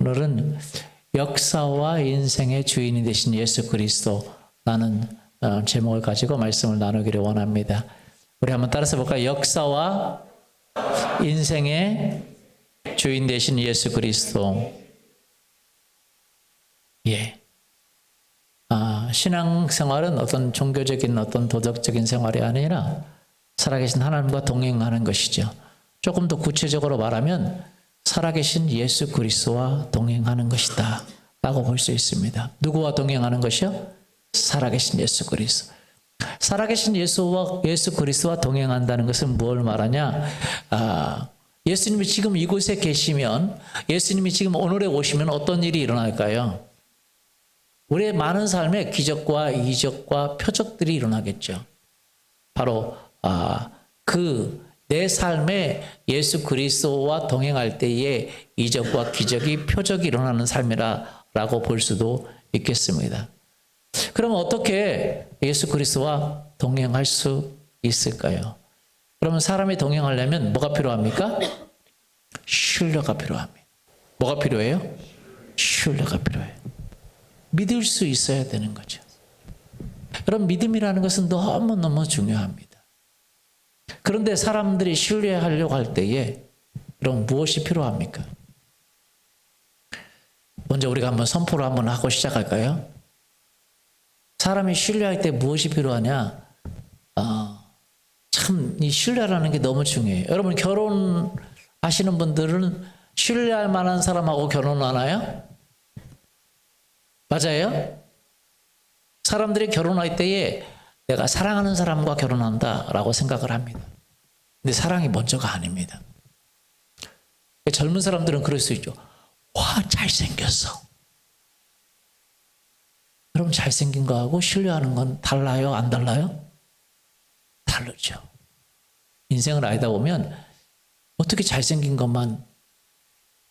오늘은 역사와 인생의 주인이 되신 예수 그리스도라는 제목을 가지고 말씀을 나누기를 원합니다. 우리 한번 따라서 볼까요? 역사와 인생의 주인 되신 예수 그리스도. 예. 신앙생활은 어떤 종교적인 어떤 도덕적인 생활이 아니라 살아계신 하나님과 동행하는 것이죠. 조금 더 구체적으로 말하면 살아계신 예수 그리스도와 동행하는 것이다 라고 볼 수 있습니다. 누구와 동행하는 것이요? 살아계신 예수 그리스도. 살아계신 예수 그리스도와 동행한다는 것은 뭘 말하냐? 예수님이 지금 이곳에 계시면, 예수님이 지금 오늘에 오시면 어떤 일이 일어날까요? 우리의 많은 삶에 기적과 이적과 표적들이 일어나겠죠. 바로 내 삶에 예수 그리스도와 동행할 때에 이적과 기적이 표적이 일어나는 삶이라고 볼 수도 있겠습니다. 그러면 어떻게 예수 그리스도와 동행할 수 있을까요? 그러면 사람이 동행하려면 뭐가 필요합니까? 신뢰가 필요합니다. 뭐가 필요해요? 신뢰가 필요해요. 믿을 수 있어야 되는 거죠. 그럼 믿음이라는 것은 너무너무 중요합니다. 그런데 사람들이 신뢰하려고 할 때에 그럼 무엇이 필요합니까? 먼저 우리가 한번 선포를 한번 하고 시작할까요? 사람이 신뢰할 때 무엇이 필요하냐? 참 이 신뢰라는 게 너무 중요해요. 여러분 결혼하시는 분들은 신뢰할 만한 사람하고 결혼하나요? 맞아요? 사람들이 결혼할 때에 내가 사랑하는 사람과 결혼한다라고 생각을 합니다. 근데 사랑이 먼저가 아닙니다. 젊은 사람들은 그럴 수 있죠. 와, 잘생겼어. 그럼 잘생긴 거하고 신뢰하는 건 달라요? 안 달라요? 다르죠. 인생을 알다 보면 어떻게 잘생긴 것만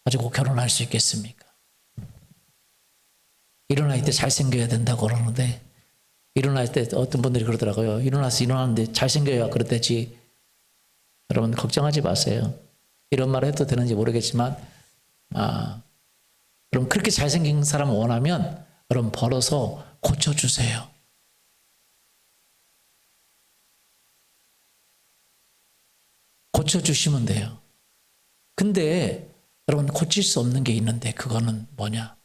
가지고 결혼할 수 있겠습니까? 일어날 때 잘생겨야 된다고 그러는데 일어날 때 어떤 분들이 그러더라고요. 일어났는데 잘생겨야 그렇대지. 여러분 걱정하지 마세요. 이런 말을 해도 되는지 모르겠지만 그럼 그렇게 잘생긴 사람을 원하면 여러분 벌어서 고쳐주세요. 고쳐주시면 돼요. 근데 여러분 고칠 수 없는 게 있는데 그거는 뭐냐?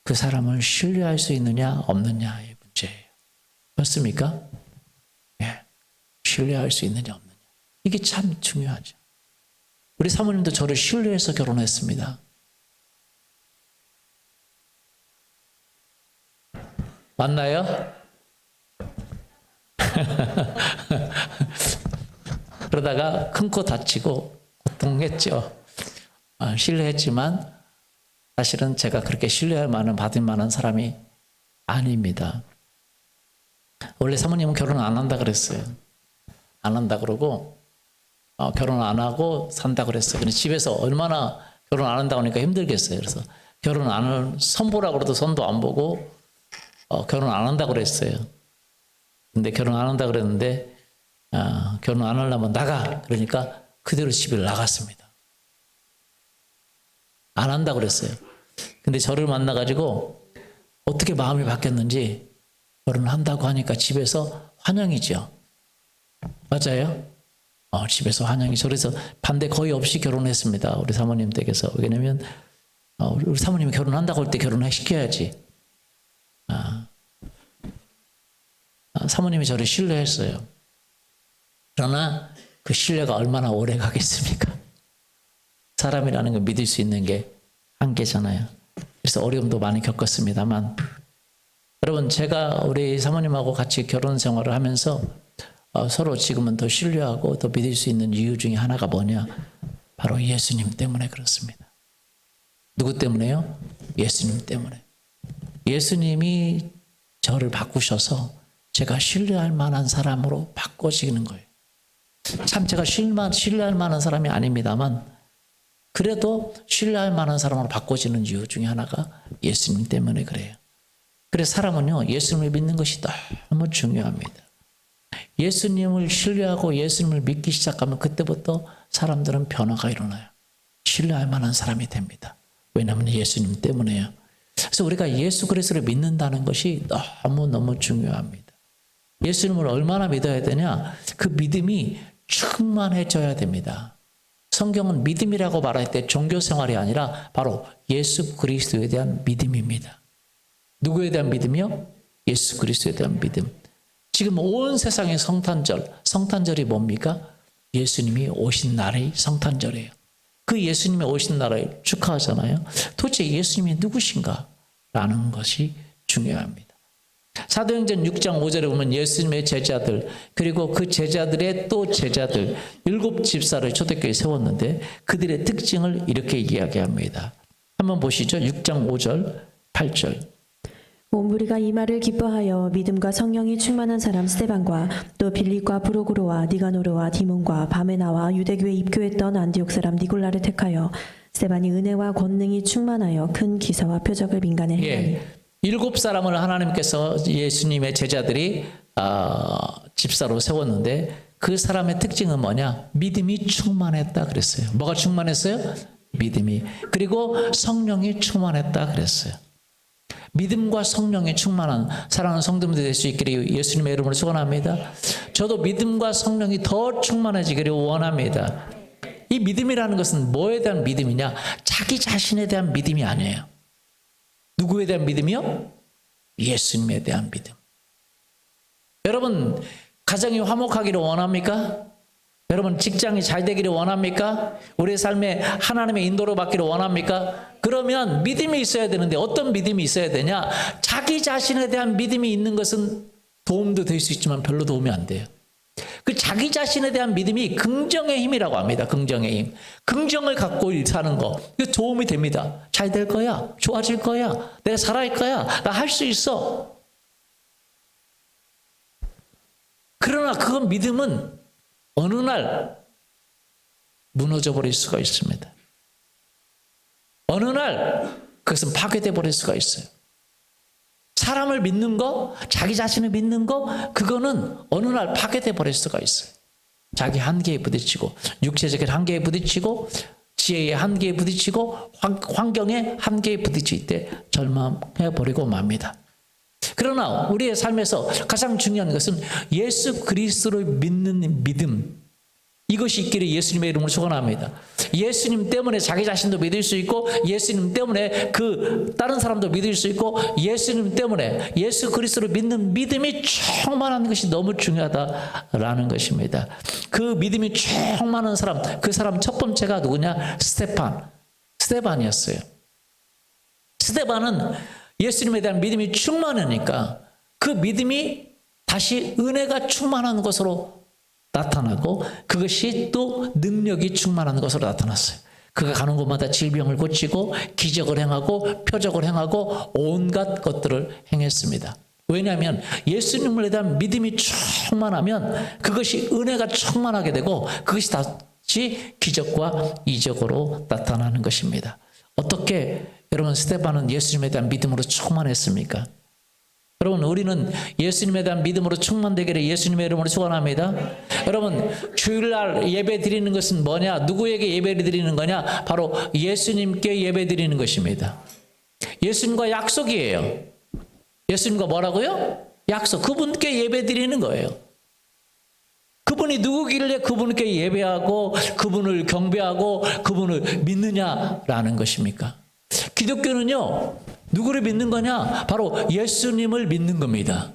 그 사람을 신뢰할 수 있느냐 없느냐의 문제예요. 맞습니까? 예. 신뢰할 수 있느냐 없느냐. 이게 참 중요하죠. 우리 사모님도 저를 신뢰해서 결혼했습니다. 맞나요? 그러다가 큰 코 다치고 고통했죠. 신뢰했지만 사실은 제가 그렇게 신뢰할 만한 받을 만한 사람이 아닙니다. 원래 사모님은 결혼 안 한다 그랬어요. 안 한다 그러고 결혼 안 하고 산다 그랬어요. 근데 집에서 얼마나 결혼 안 한다고 하니까 힘들겠어요. 그래서 결혼 안 할 선보라고 그래도 선도 안 보고 결혼 안 한다 그랬어요. 근데 결혼 안 한다 그랬는데 결혼 안 하려면 나가. 그러니까 그대로 집을 나갔습니다. 안 한다 그랬어요. 근데 저를 만나가지고 어떻게 마음이 바뀌었는지 결혼한다고 하니까 집에서 환영이죠. 맞아요? 집에서 환영이죠. 그래서 반대 거의 없이 결혼했습니다. 우리 사모님 댁에서. 왜냐면 우리 사모님이 결혼한다고 할 때 결혼시켜야지. 사모님이 저를 신뢰했어요. 그러나 그 신뢰가 얼마나 오래 가겠습니까? 사람이라는 걸 믿을 수 있는 게 한계잖아요. 그래서 어려움도 많이 겪었습니다만 여러분 제가 우리 사모님하고 같이 결혼 생활을 하면서 서로 지금은 더 신뢰하고 더 믿을 수 있는 이유 중에 하나가 뭐냐? 바로 예수님 때문에 그렇습니다. 누구 때문에요? 예수님 때문에. 예수님이 저를 바꾸셔서 제가 신뢰할 만한 사람으로 바꿔지는 거예요. 참 제가 신뢰할 만한 사람이 아닙니다만 그래도 신뢰할 만한 사람으로 바꿔지는 이유 중에 하나가 예수님 때문에 그래요. 그래서 사람은요 예수님을 믿는 것이 너무 중요합니다. 예수님을 신뢰하고 예수님을 믿기 시작하면 그때부터 사람들은 변화가 일어나요. 신뢰할 만한 사람이 됩니다. 왜냐하면 예수님 때문에요. 그래서 우리가 예수 그리스도를 믿는다는 것이 너무너무 중요합니다. 예수님을 얼마나 믿어야 되냐? 그 믿음이 충만해져야 됩니다. 성경은 믿음이라고 말할 때 종교 생활이 아니라 바로 예수 그리스도에 대한 믿음입니다. 누구에 대한 믿음이요? 예수 그리스도에 대한 믿음. 지금 온 세상의 성탄절이 뭡니까? 예수님이 오신 날의 성탄절이에요. 그 예수님이 오신 날을 축하하잖아요. 도대체 예수님이 누구신가? 라는 것이 중요합니다. 사도행전 6장 5절에 보면 예수님의 제자들 그리고 그 제자들의 또 제자들 7 집사를 초대교회에 세웠는데 그들의 특징을 이렇게 이야기합니다. 한번 보시죠. 6장 5절 8절. 온 무리가 이 말을 기뻐하여 믿음과 성령이 충만한 사람 스데반과 또 빌립과 브로그로와 니가노르와 디몬과 바메나와 유대교에 입교했던 안디옥 사람 니골라를 택하여 스데반이 은혜와 권능이 충만하여 큰 기사와 표적을 민간에 행하니 7사람을 하나님께서 예수님의 제자들이 집사로 세웠는데 그 사람의 특징은 뭐냐? 믿음이 충만했다 그랬어요. 뭐가 충만했어요? 믿음이. 그리고 성령이 충만했다 그랬어요. 믿음과 성령이 충만한 사랑하는 성도님들 될 수 있기를 예수님의 이름으로 소원합니다. 저도 믿음과 성령이 더 충만해지기를 원합니다. 이 믿음이라는 것은 뭐에 대한 믿음이냐? 자기 자신에 대한 믿음이 아니에요. 누구에 대한 믿음이요? 예수님에 대한 믿음. 여러분, 가정이 화목하기를 원합니까? 여러분, 직장이 잘 되기를 원합니까? 우리의 삶에 하나님의 인도를 받기를 원합니까? 그러면 믿음이 있어야 되는데 어떤 믿음이 있어야 되냐? 자기 자신에 대한 믿음이 있는 것은 도움도 될 수 있지만 별로 도움이 안 돼요. 그 자기 자신에 대한 믿음이 긍정의 힘이라고 합니다. 긍정의 힘. 긍정을 갖고 사는 거. 이거 도움이 됩니다. 잘 될 거야. 좋아질 거야. 내가 살아갈 거야. 나 할 수 있어. 그러나 그 믿음은 어느 날 무너져 버릴 수가 있습니다. 어느 날 그것은 파괴돼 버릴 수가 있어요. 사람을 믿는 거, 자기 자신을 믿는 거, 그거는 어느 날 파괴돼 버릴 수가 있어요. 자기 한계에 부딪히고, 육체적인 한계에 부딪히고, 지혜의 한계에 부딪히고, 환경의 한계에 부딪힐 때 절망해 버리고 맙니다. 그러나 우리의 삶에서 가장 중요한 것은 예수 그리스도를 믿는 믿음, 이것이 있기를 예수님의 이름으로 축원합니다. 예수님 때문에 자기 자신도 믿을 수 있고 예수님 때문에 그 다른 사람도 믿을 수 있고 예수님 때문에 예수 그리스도를 믿는 믿음이 충만한 것이 너무 중요하다라는 것입니다. 그 믿음이 충만한 사람, 그 사람 첫 번째가 누구냐? 스데반이었어요. 스데반은 예수님에 대한 믿음이 충만하니까 그 믿음이 다시 은혜가 충만한 것으로 나타나고 그것이 또 능력이 충만한 것으로 나타났어요. 그가 가는 곳마다 질병을 고치고 기적을 행하고 표적을 행하고 온갖 것들을 행했습니다. 왜냐하면 예수님에 대한 믿음이 충만하면 그것이 은혜가 충만하게 되고 그것이 다시 기적과 이적으로 나타나는 것입니다. 어떻게 여러분 스데반은 예수님에 대한 믿음으로 충만했습니까? 여러분 우리는 예수님에 대한 믿음으로 충만되기를 예수님의 이름으로 축원합니다. 여러분 주일날 예배 드리는 것은 뭐냐? 누구에게 예배를 드리는 거냐? 바로 예수님께 예배 드리는 것입니다. 예수님과 약속이에요. 예수님과 뭐라고요? 약속. 그분께 예배 드리는 거예요. 그분이 누구길래 그분께 예배하고 그분을 경배하고 그분을 믿느냐라는 것입니까? 기독교는요, 누구를 믿는 거냐? 바로 예수님을 믿는 겁니다.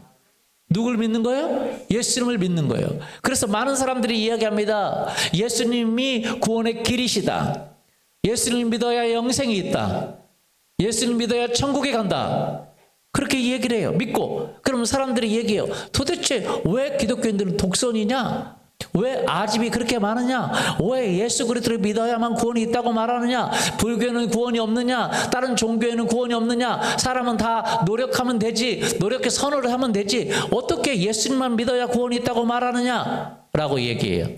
누구를 믿는 거예요? 예수님을 믿는 거예요. 그래서 많은 사람들이 이야기합니다. 예수님이 구원의 길이시다. 예수님 믿어야 영생이 있다. 예수님 믿어야 천국에 간다. 그렇게 얘기를 해요. 믿고. 그러면 사람들이 얘기해요. 도대체 왜 기독교인들은 독선이냐? 왜 아집이 그렇게 많으냐? 왜 예수 그리스도를 믿어야만 구원이 있다고 말하느냐? 불교는 구원이 없느냐? 다른 종교에는 구원이 없느냐? 사람은 다 노력하면 되지. 노력해 선호를 하면 되지. 어떻게 예수님만 믿어야 구원이 있다고 말하느냐? 라고 얘기해요.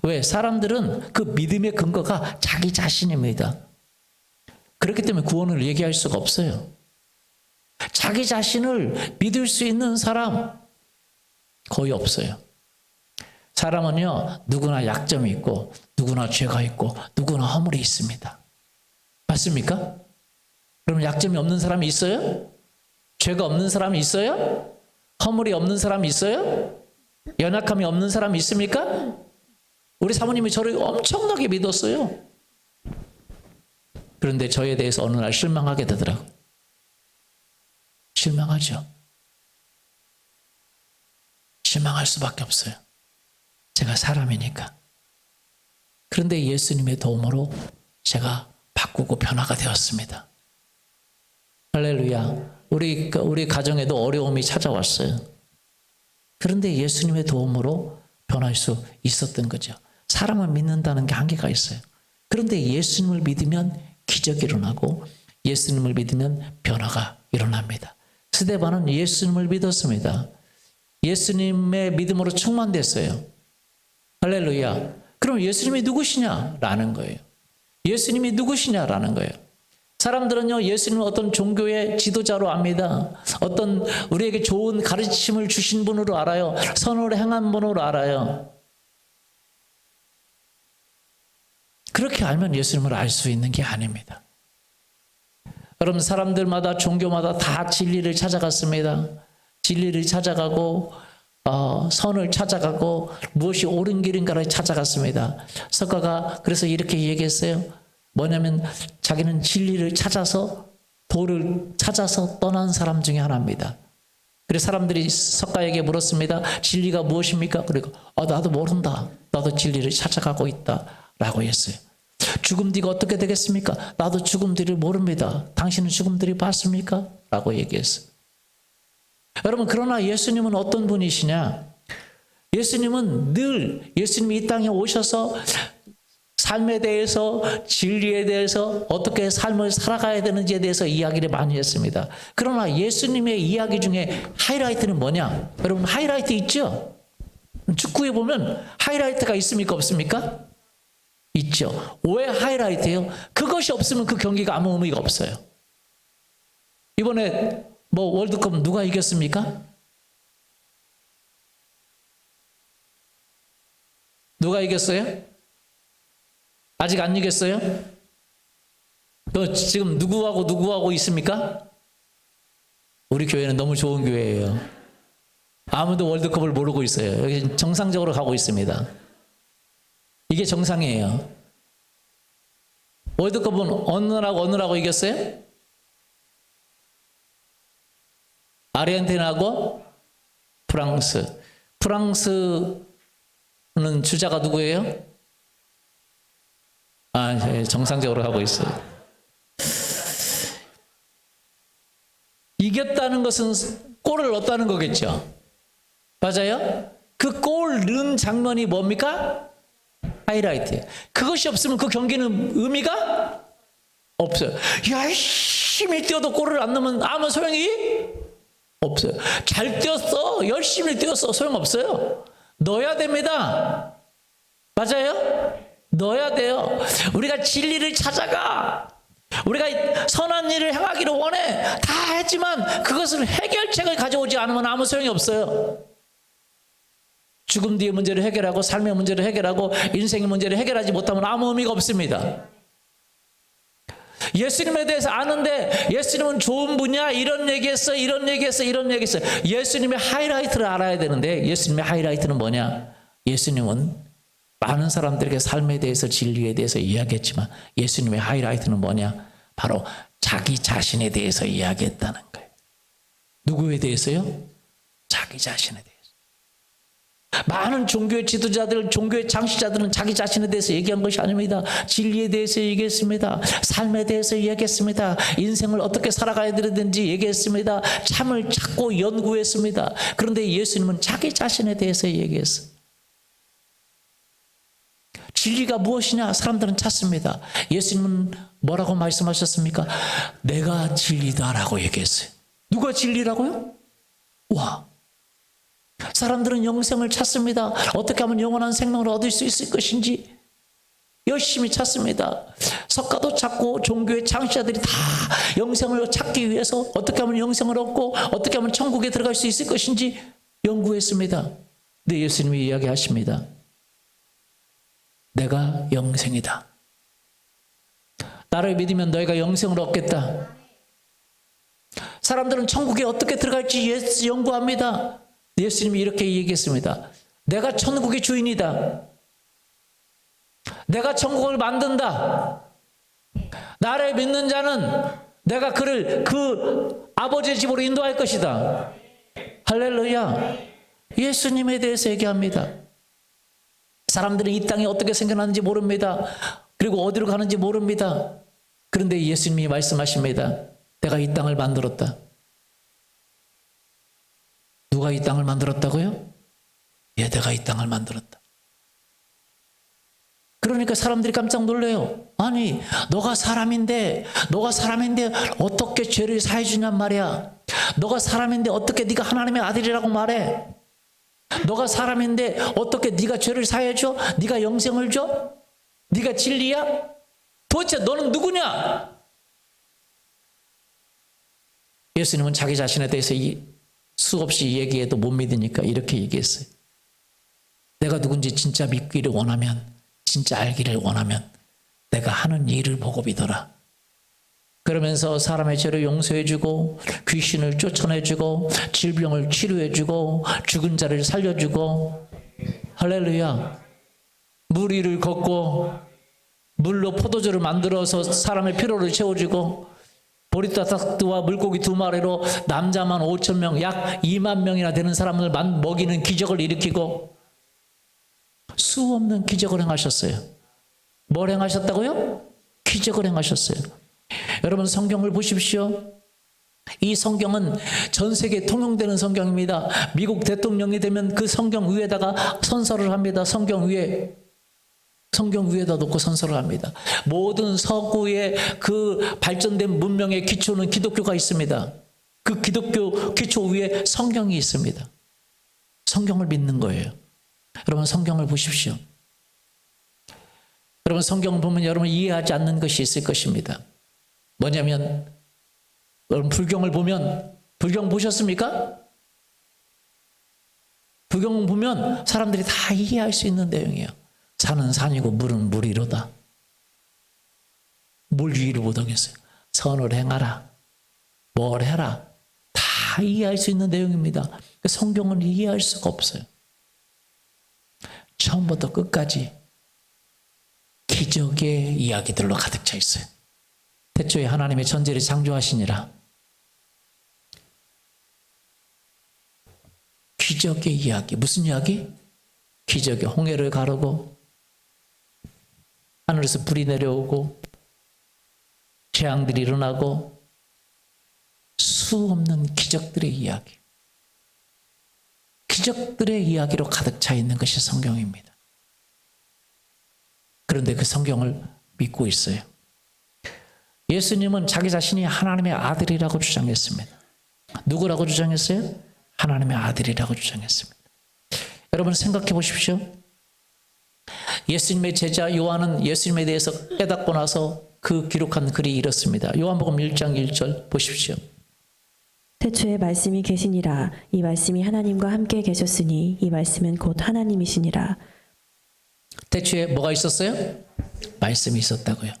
왜? 사람들은 그 믿음의 근거가 자기 자신입니다. 그렇기 때문에 구원을 얘기할 수가 없어요. 자기 자신을 믿을 수 있는 사람 거의 없어요. 사람은요, 누구나 약점이 있고, 누구나 죄가 있고, 누구나 허물이 있습니다. 맞습니까? 그럼 약점이 없는 사람이 있어요? 죄가 없는 사람이 있어요? 허물이 없는 사람이 있어요? 연약함이 없는 사람이 있습니까? 우리 사모님이 저를 엄청나게 믿었어요. 그런데 저에 대해서 어느 날 실망하게 되더라고요. 실망하죠. 실망할 수밖에 없어요. 제가 사람이니까. 그런데 예수님의 도움으로 제가 바꾸고 변화가 되었습니다. 할렐루야. 우리 가정에도 어려움이 찾아왔어요. 그런데 예수님의 도움으로 변할 수 있었던 거죠. 사람을 믿는다는 게 한계가 있어요. 그런데 예수님을 믿으면 기적이 일어나고 예수님을 믿으면 변화가 일어납니다. 스데반은 예수님을 믿었습니다. 예수님의 믿음으로 충만됐어요. 할렐루야. 그럼 예수님이 누구시냐라는 거예요. 예수님이 누구시냐라는 거예요. 사람들은요, 예수님은 어떤 종교의 지도자로 압니다. 어떤 우리에게 좋은 가르침을 주신 분으로 알아요. 선을 행한 분으로 알아요. 그렇게 알면 예수님을 알 수 있는 게 아닙니다. 여러분, 사람들마다 종교마다 다 진리를 찾아갔습니다. 진리를 찾아가고 선을 찾아가고 무엇이 옳은 길인가를 찾아갔습니다. 석가가 그래서 이렇게 얘기했어요. 뭐냐면 자기는 진리를 찾아서 도를 찾아서 떠난 사람 중에 하나입니다. 그래서 사람들이 석가에게 물었습니다. 진리가 무엇입니까? 그리고 나도 모른다. 나도 진리를 찾아가고 있다. 라고 했어요. 죽음 뒤가 어떻게 되겠습니까? 나도 죽음 뒤를 모릅니다. 당신은 죽음 뒤를 봤습니까? 라고 얘기했어요. 여러분, 그러나 예수님은 어떤 분이시냐? 예수님은 늘 예수님이 이 땅에 오셔서 삶에 대해서, 진리에 대해서, 어떻게 삶을 살아가야 되는지에 대해서 이야기를 많이 했습니다. 그러나 예수님의 이야기 중에 하이라이트는 뭐냐? 여러분, 하이라이트 있죠? 축구에 보면 하이라이트가 있습니까? 없습니까? 있죠. 왜 하이라이트예요? 그것이 없으면 그 경기가 아무 의미가 없어요. 이번에 월드컵 누가 이겼습니까? 누가 이겼어요? 아직 안 이겼어요? 지금 누구하고 있습니까? 우리 교회는 너무 좋은 교회예요. 아무도 월드컵을 모르고 있어요. 여기 정상적으로 가고 있습니다. 이게 정상이에요. 월드컵은 어느 나라하고 이겼어요? 아르헨티나하고 프랑스. 프랑스는 주자가 누구예요? 정상적으로 하고 있어요. 이겼다는 것은 골을 넣었다는 거겠죠. 맞아요? 그 골 넣은 장면이 뭡니까? 하이라이트예요. 그것이 없으면 그 경기는 의미가 없어요. 열심히 뛰어도 골을 안 넣으면 아무 소용이 없어요. 잘 뛰었어. 열심히 뛰었어. 소용없어요. 넣어야 됩니다. 맞아요? 넣어야 돼요. 우리가 진리를 찾아가. 우리가 선한 일을 행하기를 원해. 다 했지만 그것을 해결책을 가져오지 않으면 아무 소용이 없어요. 죽음 뒤의 문제를 해결하고 삶의 문제를 해결하고 인생의 문제를 해결하지 못하면 아무 의미가 없습니다. 예수님에 대해서 아는데 예수님은 좋은 분이야. 이런 얘기했어. 예수님의 하이라이트를 알아야 되는데 예수님의 하이라이트는 뭐냐? 예수님은 많은 사람들에게 삶에 대해서 진리에 대해서 이야기했지만 예수님의 하이라이트는 뭐냐? 바로 자기 자신에 대해서 이야기했다는 거예요. 누구에 대해서요? 자기 자신에 대해서. 많은 종교의 지도자들, 종교의 창시자들은 자기 자신에 대해서 얘기한 것이 아닙니다. 진리에 대해서 얘기했습니다. 삶에 대해서 얘기했습니다. 인생을 어떻게 살아가야 되는지 얘기했습니다. 참을 찾고 연구했습니다. 그런데 예수님은 자기 자신에 대해서 얘기했어요. 진리가 무엇이냐? 사람들은 찾습니다. 예수님은 뭐라고 말씀하셨습니까? 내가 진리다라고 얘기했어요. 누가 진리라고요? 와. 사람들은 영생을 찾습니다. 어떻게 하면 영원한 생명을 얻을 수 있을 것인지 열심히 찾습니다. 석가도 찾고 종교의 창시자들이 다 영생을 찾기 위해서 어떻게 하면 영생을 얻고 어떻게 하면 천국에 들어갈 수 있을 것인지 연구했습니다. 근데 예수님이 이야기하십니다. 내가 영생이다. 나를 믿으면 너희가 영생을 얻겠다. 사람들은 천국에 어떻게 들어갈지 연구합니다. 예수님이 이렇게 얘기했습니다. 내가 천국의 주인이다. 내가 천국을 만든다. 나를 믿는 자는 내가 그를 그 아버지의 집으로 인도할 것이다. 할렐루야. 예수님에 대해서 얘기합니다. 사람들은 이 땅이 어떻게 생겨났는지 모릅니다. 그리고 어디로 가는지 모릅니다. 그런데 예수님이 말씀하십니다. 내가 이 땅을 만들었다. 누가 이 땅을 만들었다고요? 예, 내가 이 땅을 만들었다. 그러니까 사람들이 깜짝 놀래요. 아니, 너가 사람인데 어떻게 죄를 사해 주냔 말이야. 너가 사람인데 어떻게 네가 하나님의 아들이라고 말해? 너가 사람인데 어떻게 네가 죄를 사해 줘? 네가 영생을 줘? 네가 진리야? 도대체 너는 누구냐? 예수님은 자기 자신에 대해서 수없이 얘기해도 못 믿으니까 이렇게 얘기했어요. 내가 누군지 진짜 믿기를 원하면, 진짜 알기를 원하면 내가 하는 일을 보고 믿어라. 그러면서 사람의 죄를 용서해주고 귀신을 쫓아내주고 질병을 치료해주고 죽은 자를 살려주고, 할렐루야. 물 위를 걷고 물로 포도주를 만들어서 사람의 피로를 채워주고, 보리떡과 물고기 2마리로 남자만 5,000명, 약 2만 명이나 되는 사람을 먹이는 기적을 일으키고 수없는 기적을 행하셨어요. 뭘 행하셨다고요? 기적을 행하셨어요. 여러분, 성경을 보십시오. 이 성경은 전 세계에 통용되는 성경입니다. 미국 대통령이 되면 그 성경 위에다가 선서를 합니다. 성경 위에다 놓고 선서를 합니다. 모든 서구의 그 발전된 문명의 기초는 기독교가 있습니다. 그 기독교 기초 위에 성경이 있습니다. 성경을 믿는 거예요. 여러분, 성경을 보십시오. 여러분, 성경을 보면 여러분 이해하지 않는 것이 있을 것입니다. 뭐냐면, 여러분 불경을 보면, 불경 보셨습니까? 불경 보면 사람들이 다 이해할 수 있는 내용이에요. 산은 산이고 물은 물이로다. 뭘 위를 못하겠어요? 선을 행하라. 뭘 해라. 다 이해할 수 있는 내용입니다. 성경은 이해할 수가 없어요. 처음부터 끝까지 기적의 이야기들로 가득 차 있어요. 태초에 하나님의 전제를 창조하시니라. 기적의 이야기. 무슨 이야기? 기적의 홍해를 가르고 하늘에서 불이 내려오고 재앙들이 일어나고 수없는 기적들의 이야기. 기적들의 이야기로 가득 차 있는 것이 성경입니다. 그런데 그 성경을 믿고 있어요. 예수님은 자기 자신이 하나님의 아들이라고 주장했습니다. 누구라고 주장했어요? 하나님의 아들이라고 주장했습니다. 여러분 생각해 보십시오. 예수님의 제자 요한은 예수님에 대해서 깨닫고 나서 그 기록한 글이 이렇습니다. 요한복음 1장 1절 보십시오. 태초에 말씀이 계시니라. 이 말씀이 하나님과 함께 계셨으니 이 말씀은 곧 하나님이시니라. 태초에 뭐가 있었어요? 말씀이 있었다고요.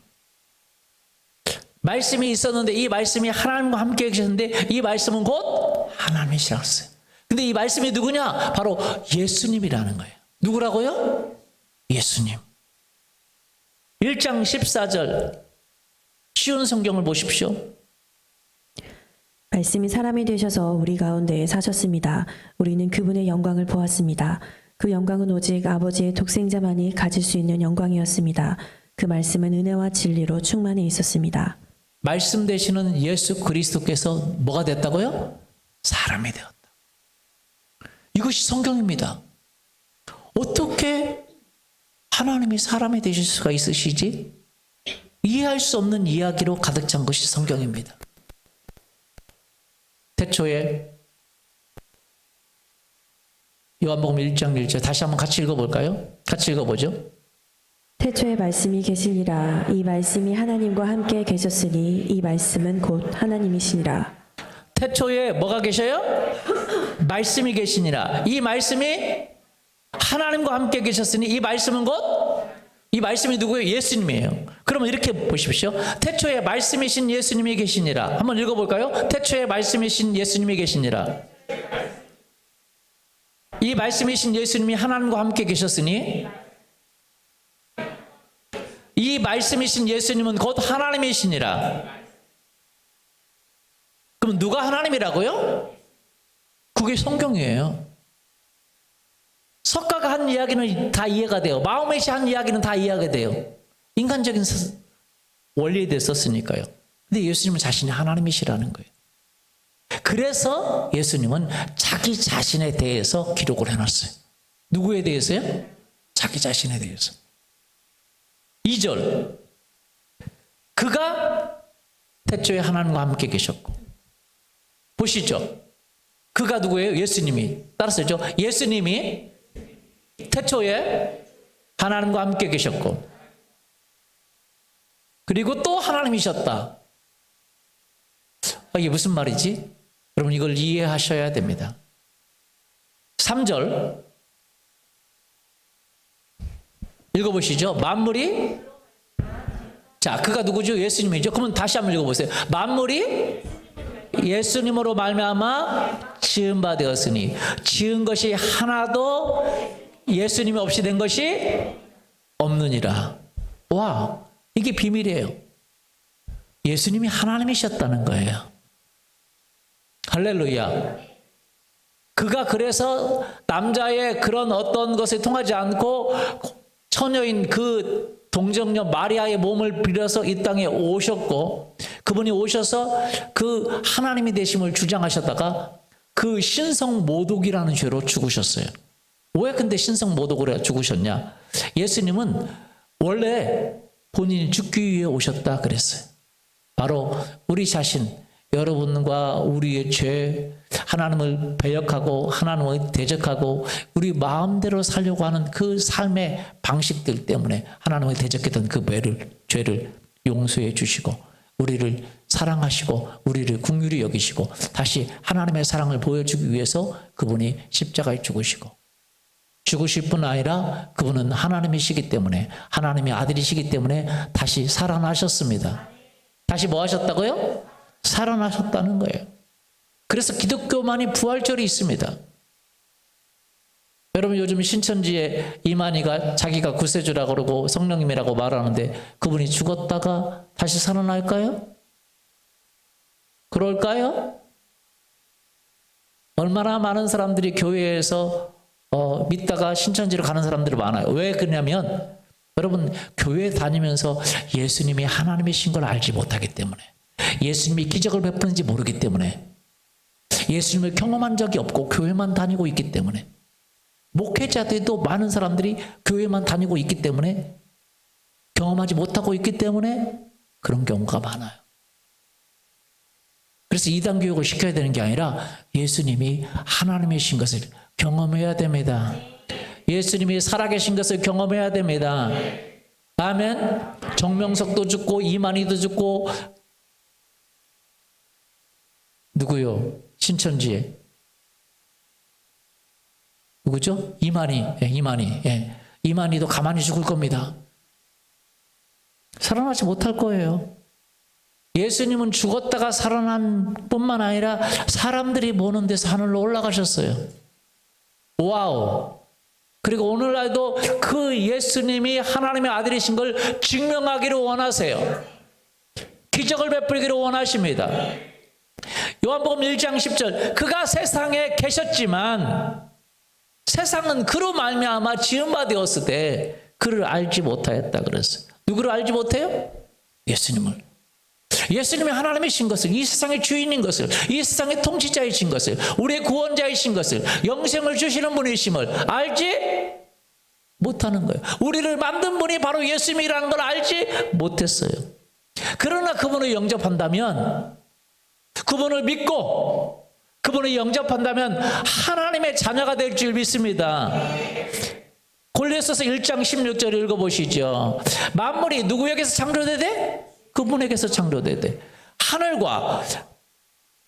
말씀이 있었는데 이 말씀이 하나님과 함께 계셨는데 이 말씀은 곧 하나님이시라고 했어요. 근데 이 말씀이 누구냐? 바로 예수님이라는 거예요. 누구라고요? 예수님. 1장 14절 쉬운 성경을 보십시오. 말씀이 사람이 되셔서 우리 가운데에 사셨습니다. 우리는 그분의 영광을 보았습니다. 그 영광은 오직 아버지의 독생자만이 가질 수 있는 영광이었습니다. 그 말씀은 은혜와 진리로 충만해 있었습니다. 말씀 되시는 예수 그리스도께서 뭐가 됐다고요? 사람이 되었다. 이것이 성경입니다. 어떻게 하나님이 사람이 되실 수가 있으시지? 이해할 수 없는 이야기로 가득 찬 것이 성경입니다. 태초에 요한복음 1장 1절 다시 한번 같이 읽어볼까요? 같이 읽어보죠. 태초에 말씀이 계시니라. 이 말씀이 하나님과 함께 계셨으니 이 말씀은 곧 하나님이시니라. 태초에 뭐가 계셔요? 말씀이 계시니라. 이 말씀이 하나님과 함께 계셨으니 이 말씀은 곧, 이 말씀이 누구예요? 예수님이에요. 그러면 이렇게 보십시오. 태초에 말씀이신 예수님이 계시니라. 한번 읽어볼까요? 태초에 말씀이신 예수님이 계시니라. 이 말씀이신 예수님이 하나님과 함께 계셨으니 이 말씀이신 예수님은 곧 하나님이시니라. 그럼 누가 하나님이라고요? 그게 성경이에요. 석가가 한 이야기는 다 이해가 돼요. 마호메이 한 이야기는 다 이해가 돼요. 인간적인 원리에 대해 썼으니까요. 근데 예수님은 자신이 하나님이시라는 거예요. 그래서 예수님은 자기 자신에 대해서 기록을 해놨어요. 누구에 대해서요? 자기 자신에 대해서. 2절. 그가 태초에 하나님과 함께 계셨고. 보시죠. 그가 누구예요? 예수님이. 따라서죠. 예수님이 태초에 하나님과 함께 계셨고 그리고 또 하나님이셨다. 이게 무슨 말이지? 여러분 이걸 이해하셔야 됩니다. 3절 읽어보시죠. 만물이 자 그가 누구죠? 예수님이죠. 그러면 다시 한번 읽어보세요. 만물이 예수님으로 말미암아 지은 바 되었으니 지은 것이 하나도 예수님이 없이 된 것이 없느니라. 와, 이게 비밀이에요. 예수님이 하나님이셨다는 거예요. 할렐루야. 그가 그래서 남자의 그런 어떤 것에 통하지 않고 처녀인 그 동정녀 마리아의 몸을 빌어서 이 땅에 오셨고 그분이 오셔서 그 하나님이 되심을 주장하셨다가 그 신성모독이라는 죄로 죽으셨어요. 왜 근데 신성모독으로 죽으셨냐? 예수님은 원래 본인이 죽기 위해 오셨다 그랬어요. 바로 우리 자신, 여러분과 우리의 죄, 하나님을 배역하고 하나님을 대적하고 우리 마음대로 살려고 하는 그 삶의 방식들 때문에 하나님을 대적했던 그 죄를 용서해 주시고 우리를 사랑하시고 우리를 긍휼히 여기시고 다시 하나님의 사랑을 보여주기 위해서 그분이 십자가에 죽으실 뿐 아니라 그분은 하나님이시기 때문에 하나님의 아들이시기 때문에 다시 살아나셨습니다. 다시 뭐 하셨다고요? 살아나셨다는 거예요. 그래서 기독교만이 부활절이 있습니다. 여러분 요즘 신천지에 이만희가 자기가 구세주라고 그러고 성령님이라고 말하는데 그분이 죽었다가 다시 살아날까요? 그럴까요? 얼마나 많은 사람들이 교회에서 믿다가 신천지로 가는 사람들이 많아요. 왜 그러냐면 여러분 교회 다니면서 예수님이 하나님이신 걸 알지 못하기 때문에 예수님이 기적을 베푸는지 모르기 때문에 예수님을 경험한 적이 없고 교회만 다니고 있기 때문에 목회자들도 많은 사람들이 교회만 다니고 있기 때문에 경험하지 못하고 있기 때문에 그런 경우가 많아요. 그래서 이단 교육을 시켜야 되는 게 아니라 예수님이 하나님이신 것을 경험해야 됩니다. 예수님이 살아계신 것을 경험해야 됩니다. 아멘. 정명석도 죽고 이만희도 죽고 누구요? 신천지에 누구죠? 이만희. 이만희. 이만희도 가만히 죽을 겁니다. 살아나지 못할 거예요. 예수님은 죽었다가 살아난 뿐만 아니라 사람들이 보는 데서 하늘로 올라가셨어요. 와우. 그리고 오늘날도 그 예수님이 하나님의 아들이신 걸 증명하기를 원하세요. 기적을 베풀기를 원하십니다. 요한복음 1장 10절 그가 세상에 계셨지만 세상은 그로 말미암아 지은 바 되었을 때 그를 알지 못하였다 그랬어요. 누구를 알지 못해요? 예수님을. 예수님이 하나님이신 것을, 이 세상의 주인인 것을, 이 세상의 통치자이신 것을, 우리의 구원자이신 것을, 영생을 주시는 분이심을 알지 못하는 거예요. 우리를 만든 분이 바로 예수님이라는 걸 알지 못했어요. 그러나 그분을 영접한다면, 그분을 믿고 그분을 영접한다면 하나님의 자녀가 될 줄 믿습니다. 골로새서 1장 16절 읽어보시죠. 만물이 누구에게서 창조되되? 그분에게서 창조되되 하늘과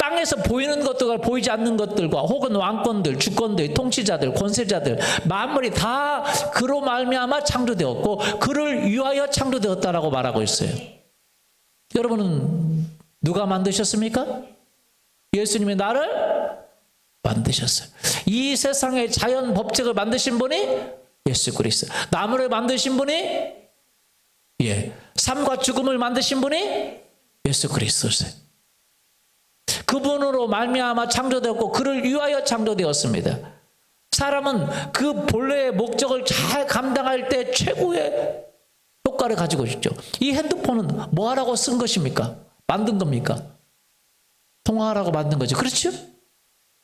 땅에서 보이는 것들과 보이지 않는 것들과 혹은 왕권들, 주권들, 통치자들, 권세자들 만물이 다 그로 말미암아 창조되었고 그를 위하여 창조되었다라고 말하고 있어요. 여러분은 누가 만드셨습니까? 예수님이 나를 만드셨어요. 이 세상의 자연 법칙을 만드신 분이 예수 그리스도. 나무를 만드신 분이 삶과 죽음을 만드신 분이 예수 그리스도세요. 그분으로 말미암아 창조되었고 그를 위하여 창조되었습니다. 사람은 그 본래의 목적을 잘 감당할 때 최고의 효과를 가지고 있죠. 이 핸드폰은 뭐 하라고 쓴 것입니까? 만든 겁니까? 통화하라고 만든 거죠. 그렇죠?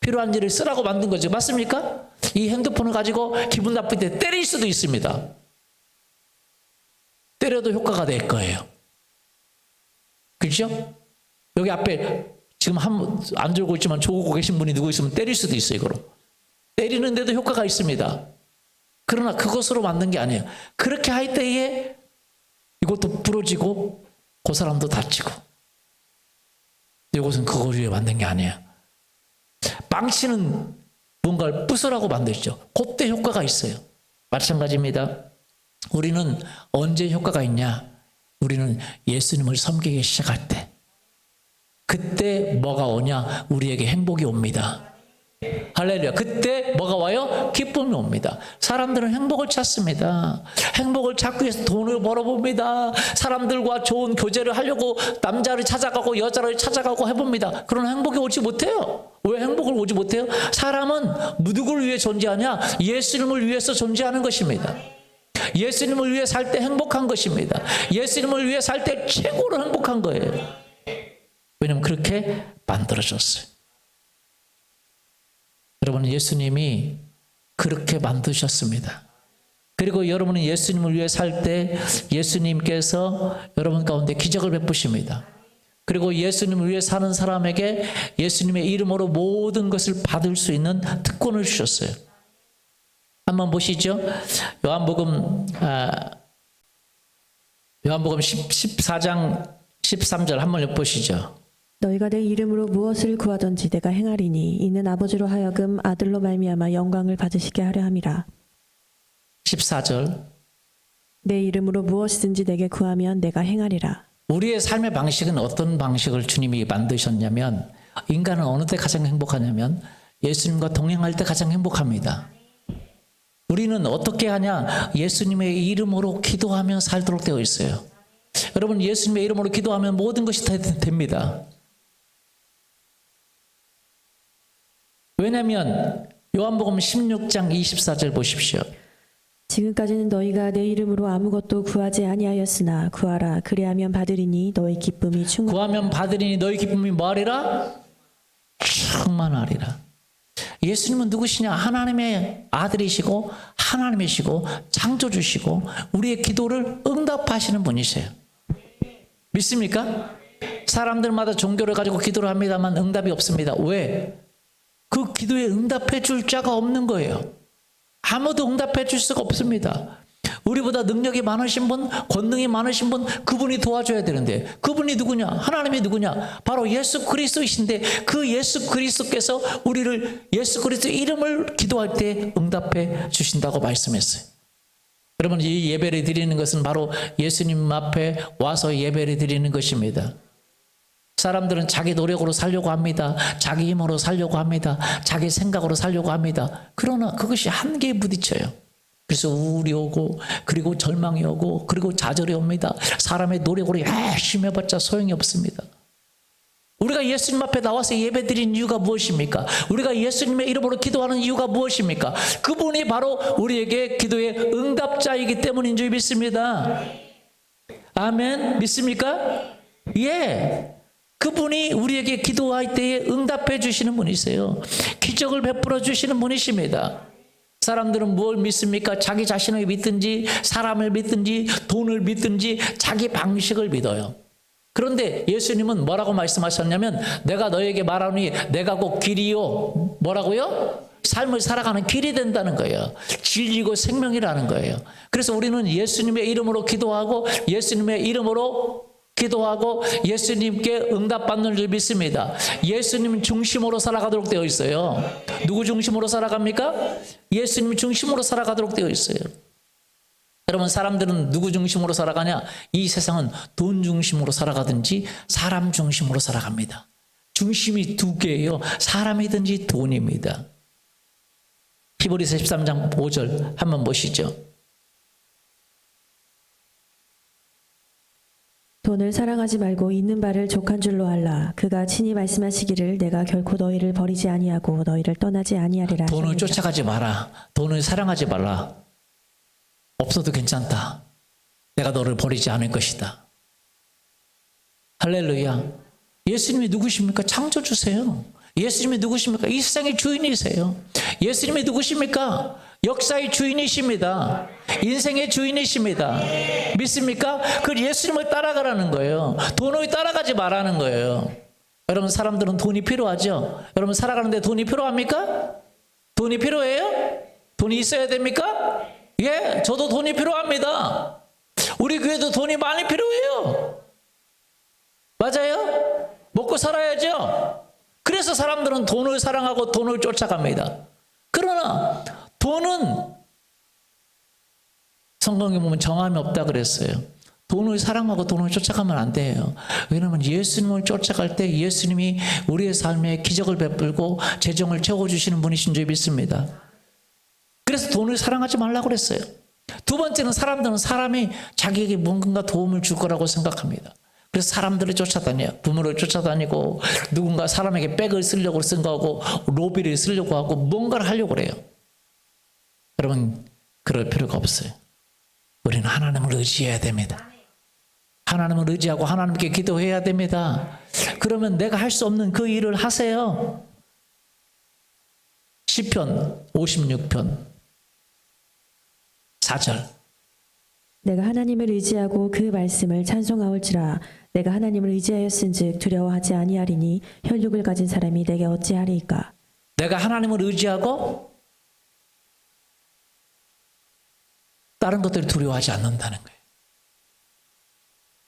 필요한 일을 쓰라고 만든 거죠. 맞습니까? 이 핸드폰을 가지고 기분 나쁠 때 때릴 수도 있습니다. 때려도 효과가 될 거예요. 그렇죠? 여기 앞에 지금 안 졸고 있지만 졸고 계신 분이 누구 있으면 때릴 수도 있어요. 이거로. 때리는데도 효과가 있습니다. 그러나 그것으로 만든 게 아니에요. 그렇게 할 때에 이것도 부러지고 그 사람도 다치고 이것은 그걸 위해 만든 게 아니에요. 망치는 뭔가를 부수라고 만들죠. 그때 효과가 있어요. 마찬가지입니다. 우리는 언제 효과가 있냐? 우리는 예수님을 섬기기 시작할 때 그때 뭐가 오냐? 우리에게 행복이 옵니다. 할렐루야. 그때 뭐가 와요? 기쁨이 옵니다. 사람들은 행복을 찾습니다. 행복을 찾기 위해서 돈을 벌어봅니다. 사람들과 좋은 교제를 하려고 남자를 찾아가고 여자를 찾아가고 해봅니다. 그러나 행복이 오지 못해요. 왜 행복을 오지 못해요? 사람은 누구를 위해 존재하냐? 예수님을 위해서 존재하는 것입니다. 예수님을 위해 살 때 행복한 것입니다. 예수님을 위해 살 때 최고로 행복한 거예요. 왜냐하면 그렇게 만들어졌어요. 여러분, 예수님이 그렇게 만드셨습니다. 그리고 여러분은 예수님을 위해 살 때 예수님께서 여러분 가운데 기적을 베푸십니다. 그리고 예수님을 위해 사는 사람에게 예수님의 이름으로 모든 것을 받을 수 있는 특권을 주셨어요. 한번 보시죠. 요한복음 14장 13절 한번 보시죠. 너희가 내 이름으로 무엇을 구하든지 내가 행하리니 이는 아버지로 하여금 아들로 말미암아 영광을 받으시게 하려 함이라. 14절. 내 이름으로 무엇이든지 내게 구하면 내가 행하리라. 우리의 삶의 방식은 어떤 방식을 주님이 만드셨냐면 인간은 어느 때 가장 행복하냐면 예수님과 동행할 때 가장 행복합니다. 우리는 어떻게 하냐? 예수님의 이름으로 기도하며 살도록 되어 있어요. 여러분, 예수님의 이름으로 기도하면 모든 것이 다 됩니다. 왜냐하면 요한복음 16장 24절 보십시오. 지금까지는 너희가 내 이름으로 아무것도 구하지 아니하였으나 구하라 그리하면 받으리니 너희 기쁨이 구하면 받으리니 너희 기쁨이 뭐하리라? 충만하리라. 예수님은 누구시냐? 하나님의 아들이시고 하나님이시고 창조주시고 우리의 기도를 응답하시는 분이세요. 믿습니까? 사람들마다 종교를 가지고 기도를 합니다만 응답이 없습니다. 왜? 그 기도에 응답해 줄 자가 없는 거예요. 아무도 응답해 줄 수가 없습니다. 우리보다 능력이 많으신 분, 권능이 많으신 분, 그분이 도와줘야 되는데 그분이 누구냐? 하나님이 누구냐? 바로 예수 그리스도이신데 그 예수 그리스도께서 우리를 예수 그리스도 이름을 기도할 때 응답해 주신다고 말씀했어요. 여러분, 이 예배를 드리는 것은 바로 예수님 앞에 와서 예배를 드리는 것입니다. 사람들은 자기 노력으로 살려고 합니다. 자기 힘으로 살려고 합니다. 자기 생각으로 살려고 합니다. 그러나 그것이 한계에 부딪혀요. 그래서 우울이 오고 그리고 절망이 오고 그리고 좌절이 옵니다. 사람의 노력으로 열심히 해봤자 소용이 없습니다. 우리가 예수님 앞에 나와서 예배드리는 이유가 무엇입니까? 우리가 예수님의 이름으로 기도하는 이유가 무엇입니까? 그분이 바로 우리에게 기도의 응답자이기 때문인 줄 믿습니다. 아멘. 믿습니까? 예. 그분이 우리에게 기도할 때에 응답해 주시는 분이세요. 기적을 베풀어 주시는 분이십니다. 사람들은 뭘 믿습니까? 자기 자신을 믿든지 사람을 믿든지 돈을 믿든지 자기 방식을 믿어요. 그런데 예수님은 뭐라고 말씀하셨냐면 내가 너에게 말하노니 내가 곧 길이요. 뭐라고요? 삶을 살아가는 길이 된다는 거예요. 진리고 생명이라는 거예요. 그래서 우리는 예수님의 이름으로 기도하고 예수님의 이름으로 기도하고 예수님께 응답받는 줄 믿습니다. 예수님 중심으로 살아가도록 되어 있어요. 누구 중심으로 살아갑니까? 예수님 중심으로 살아가도록 되어 있어요. 여러분, 사람들은 누구 중심으로 살아가냐? 이 세상은 돈 중심으로 살아가든지 사람 중심으로 살아갑니다. 중심이 두 개예요. 사람이든지 돈입니다. 히브리서 13장 5절 한번 보시죠. 돈을 사랑하지 말고 있는 바를 족한 줄로 알라. 그가 친히 말씀하시기를 내가 결코 너희를 버리지 아니하고 너희를 떠나지 아니하리라. 돈을 하시니라. 쫓아가지 마라. 돈을 사랑하지 말라. 없어도 괜찮다. 내가 너를 버리지 않을 것이다. 할렐루야. 예수님이 누구십니까? 창조주세요. 예수님이 누구십니까? 이 세상의 주인이세요. 예수님이 누구십니까? 역사의 주인이십니다. 인생의 주인이십니다. 믿습니까? 그 예수님을 따라가라는 거예요. 돈을 따라가지 말라는 거예요. 여러분, 사람들은 돈이 필요하죠? 여러분, 살아가는데 돈이 필요합니까? 돈이 필요해요? 돈이 있어야 됩니까? 예, 저도 돈이 필요합니다. 우리 교회도 돈이 많이 필요해요. 맞아요? 먹고 살아야죠. 그래서 사람들은 돈을 사랑하고 돈을 쫓아갑니다. 그러나 돈은 성경에 보면 정함이 없다 그랬어요. 돈을 사랑하고 돈을 쫓아가면 안 돼요. 왜냐하면 예수님을 쫓아갈 때 예수님이 우리의 삶에 기적을 베풀고 재정을 채워주시는 분이신 줄 믿습니다. 그래서 돈을 사랑하지 말라고 그랬어요. 두 번째는 사람들은 사람이 자기에게 뭔가 도움을 줄 거라고 생각합니다. 그래서 사람들을 쫓아다녀요. 부모를 쫓아다니고 누군가 사람에게 백을 쓰려고 생각하고 로비를 쓰려고 하고 뭔가를 하려고 그래요. 여러분, 그럴 필요가 없어요. 우리는 하나님을 의지해야 됩니다. 하나님을 의지하고 하나님께 기도해야 됩니다. 그러면 내가 할 수 없는 그 일을 하세요. 시편 56편 4절. 내가 하나님을 의지하고 그 말씀을 찬송하올지라. 내가 하나님을 의지하였은즉 두려워하지 아니하리니 혈육을 가진 사람이 내게 어찌하리이까. 내가 하나님을 의지하고 다른 것들을 두려워하지 않는다는 거예요.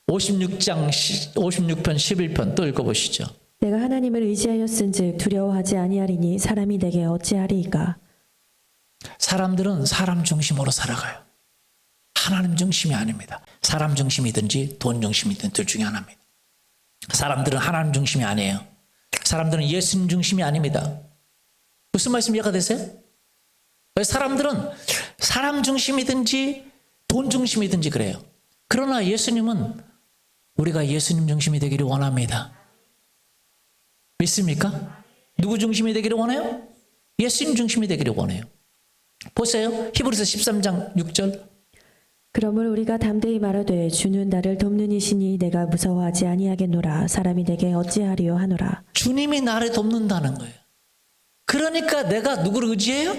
56편 11편 또 읽어보시죠. 내가 하나님을 의지하였은즉 두려워하지 아니하리니 사람이 내게 어찌하리이까. 사람들은 사람 중심으로 살아가요. 하나님 중심이 아닙니다. 사람 중심이든지 돈 중심이든 둘 중에 하나입니다. 사람들은 하나님 중심이 아니에요. 사람들은 예수님 중심이 아닙니다. 무슨 말씀 이해가 되세요? 사람들은 사람 중심이든지 돈 중심이든지 그래요. 그러나 예수님은 우리가 예수님 중심이 되기를 원합니다. 믿습니까? 누구 중심이 되기를 원해요? 예수님 중심이 되기를 원해요. 보세요. 히브리서 13장 6절. 그러므로 우리가 담대히 말하되 주는 나를 돕는 이시니 내가 무서워하지 아니하겠노라. 사람이 내게 어찌하리요 하노라. 주님이 나를 돕는다는 거예요. 그러니까 내가 누구를 의지해요?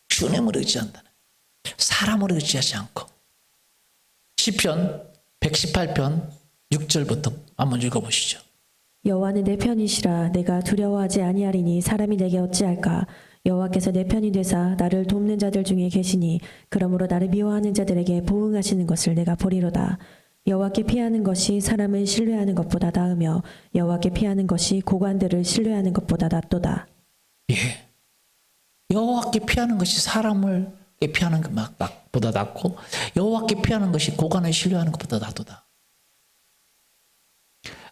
주님을 의지한다는 거예요. 사람을 의지하지 않고. 시편 118편 6절부터 한번 읽어보시죠. 여호와는 내 편이시라. 내가 두려워하지 아니하리니 사람이 내게 어찌할까. 여호와께서 내 편이 되사 나를 돕는 자들 중에 계시니 그러므로 나를 미워하는 자들에게 보응하시는 것을 내가 보리로다. 여호와께 피하는 것이 사람을 신뢰하는 것보다 나으며 여호와께 피하는 것이 고관들을 신뢰하는 것보다 낫도다. 예. 여호와께 피하는 것이 사람을 피하는 것보다 낫고 여호와께 피하는 것이 고관을 신뢰하는 것보다 낫도다.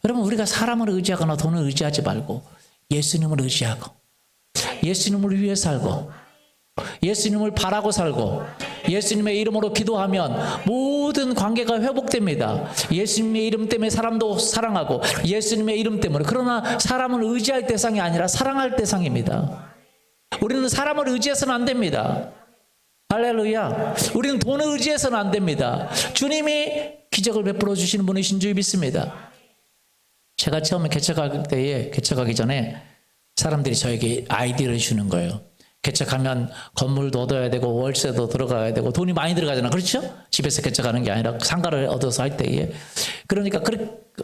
여러분, 우리가 사람을 의지하거나 돈을 의지하지 말고 예수님을 의지하고 예수님을 위해 살고 예수님을 바라고 살고 예수님의 이름으로 기도하면 모든 관계가 회복됩니다. 예수님의 이름 때문에 사람도 사랑하고 예수님의 이름 때문에. 그러나 사람을 의지할 대상이 아니라 사랑할 대상입니다. 우리는 사람을 의지해서는 안 됩니다. 할렐루야. 우리는 돈을 의지해서는 안 됩니다. 주님이 기적을 베풀어 주시는 분이신 줄 믿습니다. 제가 처음에 개척하기 전에 사람들이 저에게 아이디어를 주는 거예요. 개척하면 건물도 얻어야 되고 월세도 들어가야 되고 돈이 많이 들어가잖아. 그렇죠? 집에서 개척하는 게 아니라 상가를 얻어서 할 때에. 그러니까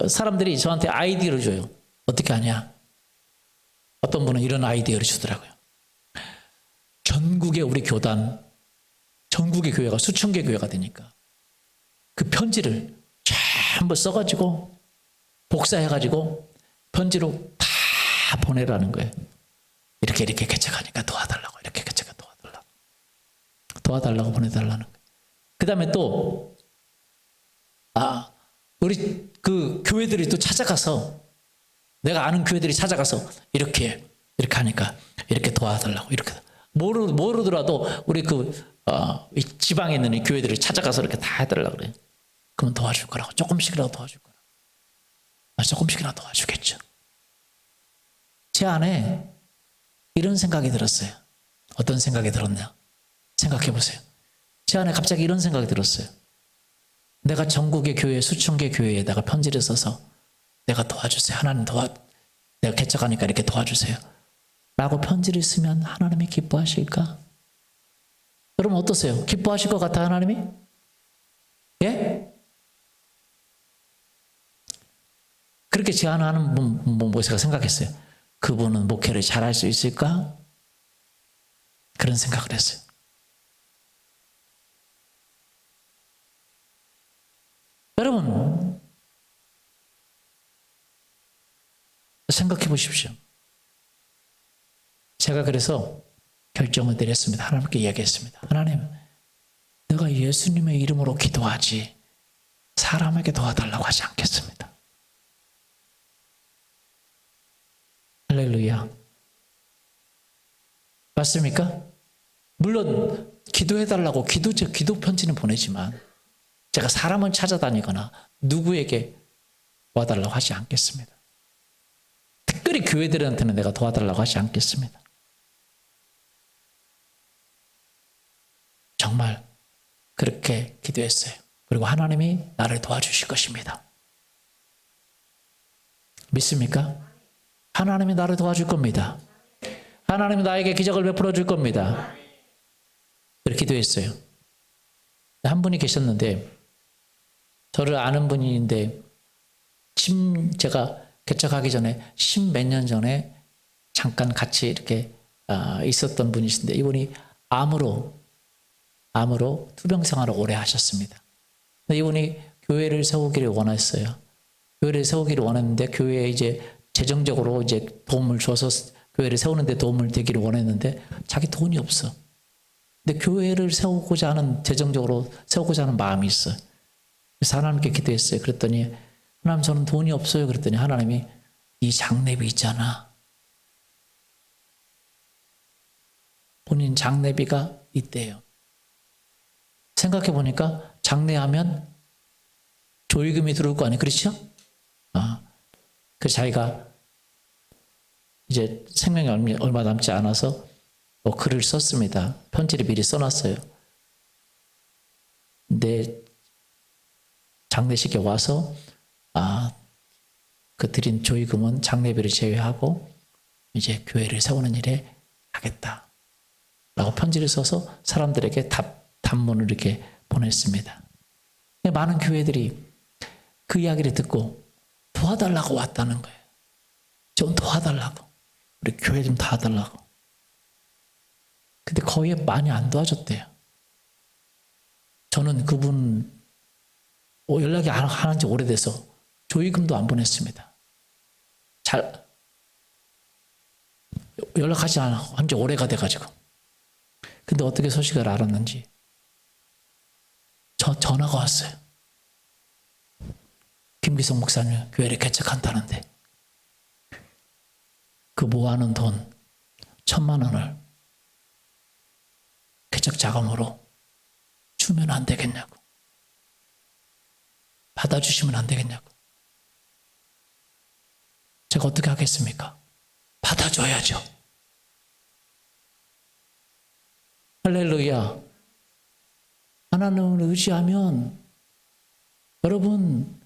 사람들이 저한테 아이디어를 줘요. 어떻게 하냐? 어떤 분은 이런 아이디어를 주더라고요. 전국의 우리 교단, 전국의 교회가 수천 개 교회가 되니까 그 편지를 전부 써가지고 복사해가지고 편지로 다 보내라는 거예요. 이렇게 개척하니까 도와달라고, 이렇게 개척해 도와달라고 보내달라는 거예요. 그 다음에 또 우리 그 교회들이 또 찾아가서, 내가 아는 교회들이 찾아가서 이렇게 하니까 이렇게 도와달라고, 이렇게 모르더라도 우리 이 지방에 있는 이 교회들을 찾아가서 이렇게 다 해달라고 그래요. 그러면 도와줄 거라고, 조금씩이라도 도와줄 거라고. 조금씩이라도 도와주겠죠. 제 안에 이런 생각이 들었어요. 어떤 생각이 들었냐? 생각해 보세요. 제 안에 갑자기 이런 생각이 들었어요. 내가 전국의 교회, 수천 개 교회에다가 편지를 써서 내가 도와주세요. 하나님 내가 개척하니까 이렇게 도와주세요. 라고 편지를 쓰면 하나님이 기뻐하실까? 여러분 어떠세요? 기뻐하실 것 같아요, 하나님이? 예? 그렇게 제안하는 분, 제가 생각했어요. 그분은 목회를 잘할 수 있을까? 그런 생각을 했어요. 여러분, 생각해 보십시오. 제가 그래서 결정을 내렸습니다. 하나님께 이야기했습니다. 하나님, 내가 예수님의 이름으로 기도하지 사람에게 도와달라고 하지 않겠습니다. 할렐루야. 맞습니까? 물론 기도해달라고 기도 편지는 보내지만 제가 사람을 찾아다니거나 누구에게 도와달라고 하지 않겠습니다. 특별히 교회들한테는 내가 도와달라고 하지 않겠습니다. 정말 그렇게 기도했어요. 그리고 하나님이 나를 도와주실 것입니다. 믿습니까? 하나님이 나를 도와줄 겁니다. 하나님이 나에게 기적을 베풀어 줄 겁니다. 그렇게 기도했어요. 한 분이 계셨는데, 저를 아는 분인데 제가 개척하기 전에 10몇 년 전에 잠깐 같이 이렇게 있었던 분이신데, 이분이 암으로 투병 생활을 오래 하셨습니다. 근데 이분이 교회를 세우기를 원했어요. 교회를 세우기를 원했는데 교회에 이제 재정적으로 이제 도움을 줘서 교회를 세우는데 도움을 되기를 원했는데 자기 돈이 없어. 근데 교회를 세우고자 하는, 재정적으로 세우고자 하는 마음이 있어요. 그래서 하나님께 기도했어요. 그랬더니 하나님, 저는 돈이 없어요. 그랬더니 하나님이 이 장례비 있잖아. 본인 장례비가 있대요. 생각해 보니까 장례하면 조의금이 들어올 거 아니에요. 그렇죠? 그래서 자기가 이제 생명이 얼마 남지 않아서 글을 썼습니다. 편지를 미리 써놨어요. 근데 장례식에 와서 그 드린 조의금은 장례비를 제외하고 이제 교회를 세우는 일에 하겠다 라고 편지를 써서 사람들에게 단문을 이렇게 보냈습니다. 많은 교회들이 그 이야기를 듣고 도와달라고 왔다는 거예요. 좀 도와달라고, 우리 교회 좀 도와달라고. 근데 거의 많이 안 도와줬대요. 저는 그분 연락이 안 한 지 오래돼서 조의금도 안 보냈습니다. 잘 연락하지 않고 한 지 오래가 돼가지고. 근데 어떻게 소식을 알았는지 전화가 왔어요. 김기성 목사님 교회를 개척한다는데 그 모아놓은 돈 1,000만 원을 개척 자금으로 주면 안 되겠냐고. 받아주시면 안 되겠냐고. 제가 어떻게 하겠습니까? 받아줘야죠. 할렐루야. 하나님을 의지하면, 여러분,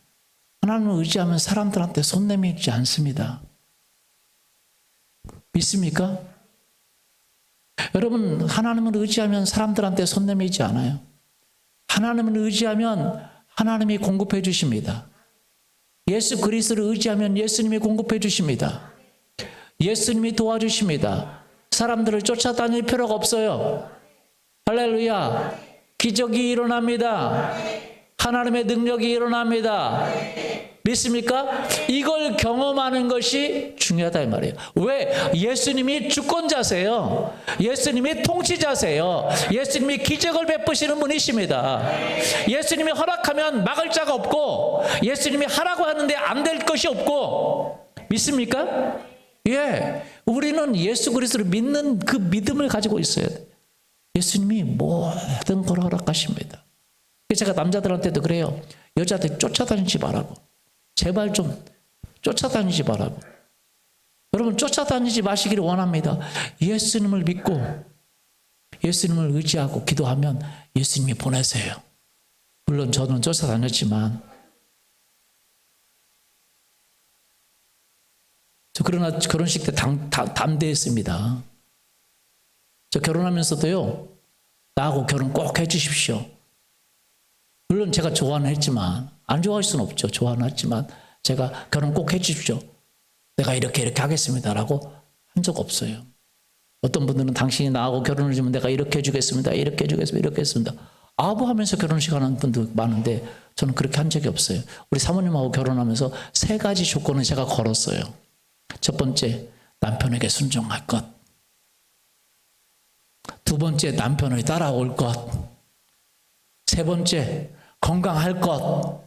하나님을 의지하면 사람들한테 손 내밀지 않습니다. 믿습니까? 여러분, 하나님을 의지하면 사람들한테 손 내밀지 않아요. 하나님을 의지하면 하나님이 공급해 주십니다. 예수 그리스도를 의지하면 예수님이 공급해 주십니다. 예수님이 도와주십니다. 사람들을 쫓아다닐 필요가 없어요. 할렐루야. 기적이 일어납니다. 하나님의 능력이 일어납니다. 믿습니까? 이걸 경험하는 것이 중요하다 이 말이에요. 왜? 예수님이 주권자세요. 예수님이 통치자세요. 예수님이 기적을 베푸시는 분이십니다. 예수님이 허락하면 막을 자가 없고, 예수님이 하라고 하는데 안 될 것이 없고, 믿습니까? 예, 우리는 예수 그리스도를 믿는 그 믿음을 가지고 있어야 돼요. 예수님이 모든 걸 허락하십니다. 제가 남자들한테도 그래요. 여자들 쫓아다니지 말라고. 제발 좀 쫓아다니지 말라고. 여러분 쫓아다니지 마시기를 원합니다. 예수님을 믿고 예수님을 의지하고 기도하면 예수님이 보내세요. 물론 저는 쫓아다녔지만, 저 그러나 결혼식 때 담대했습니다. 저 결혼하면서도요, 나하고 결혼 꼭 해주십시오. 물론 제가 좋아는 했지만, 안 좋아할 수는 없죠. 좋아는 했지만, 제가 결혼 꼭 해주십시오. 내가 이렇게 하겠습니다라고 한 적 없어요. 어떤 분들은 당신이 나하고 결혼을 주면 내가 이렇게 해주겠습니다. 이렇게 해주겠습니다. 이렇게 했습니다. 아부하면서 결혼식 하는 분도 많은데 저는 그렇게 한 적이 없어요. 우리 사모님하고 결혼하면서 3가지 조건을 제가 걸었어요. 첫 번째, 남편에게 순종할 것. 두 번째, 남편을 따라올 것. 세 번째, 건강할 것.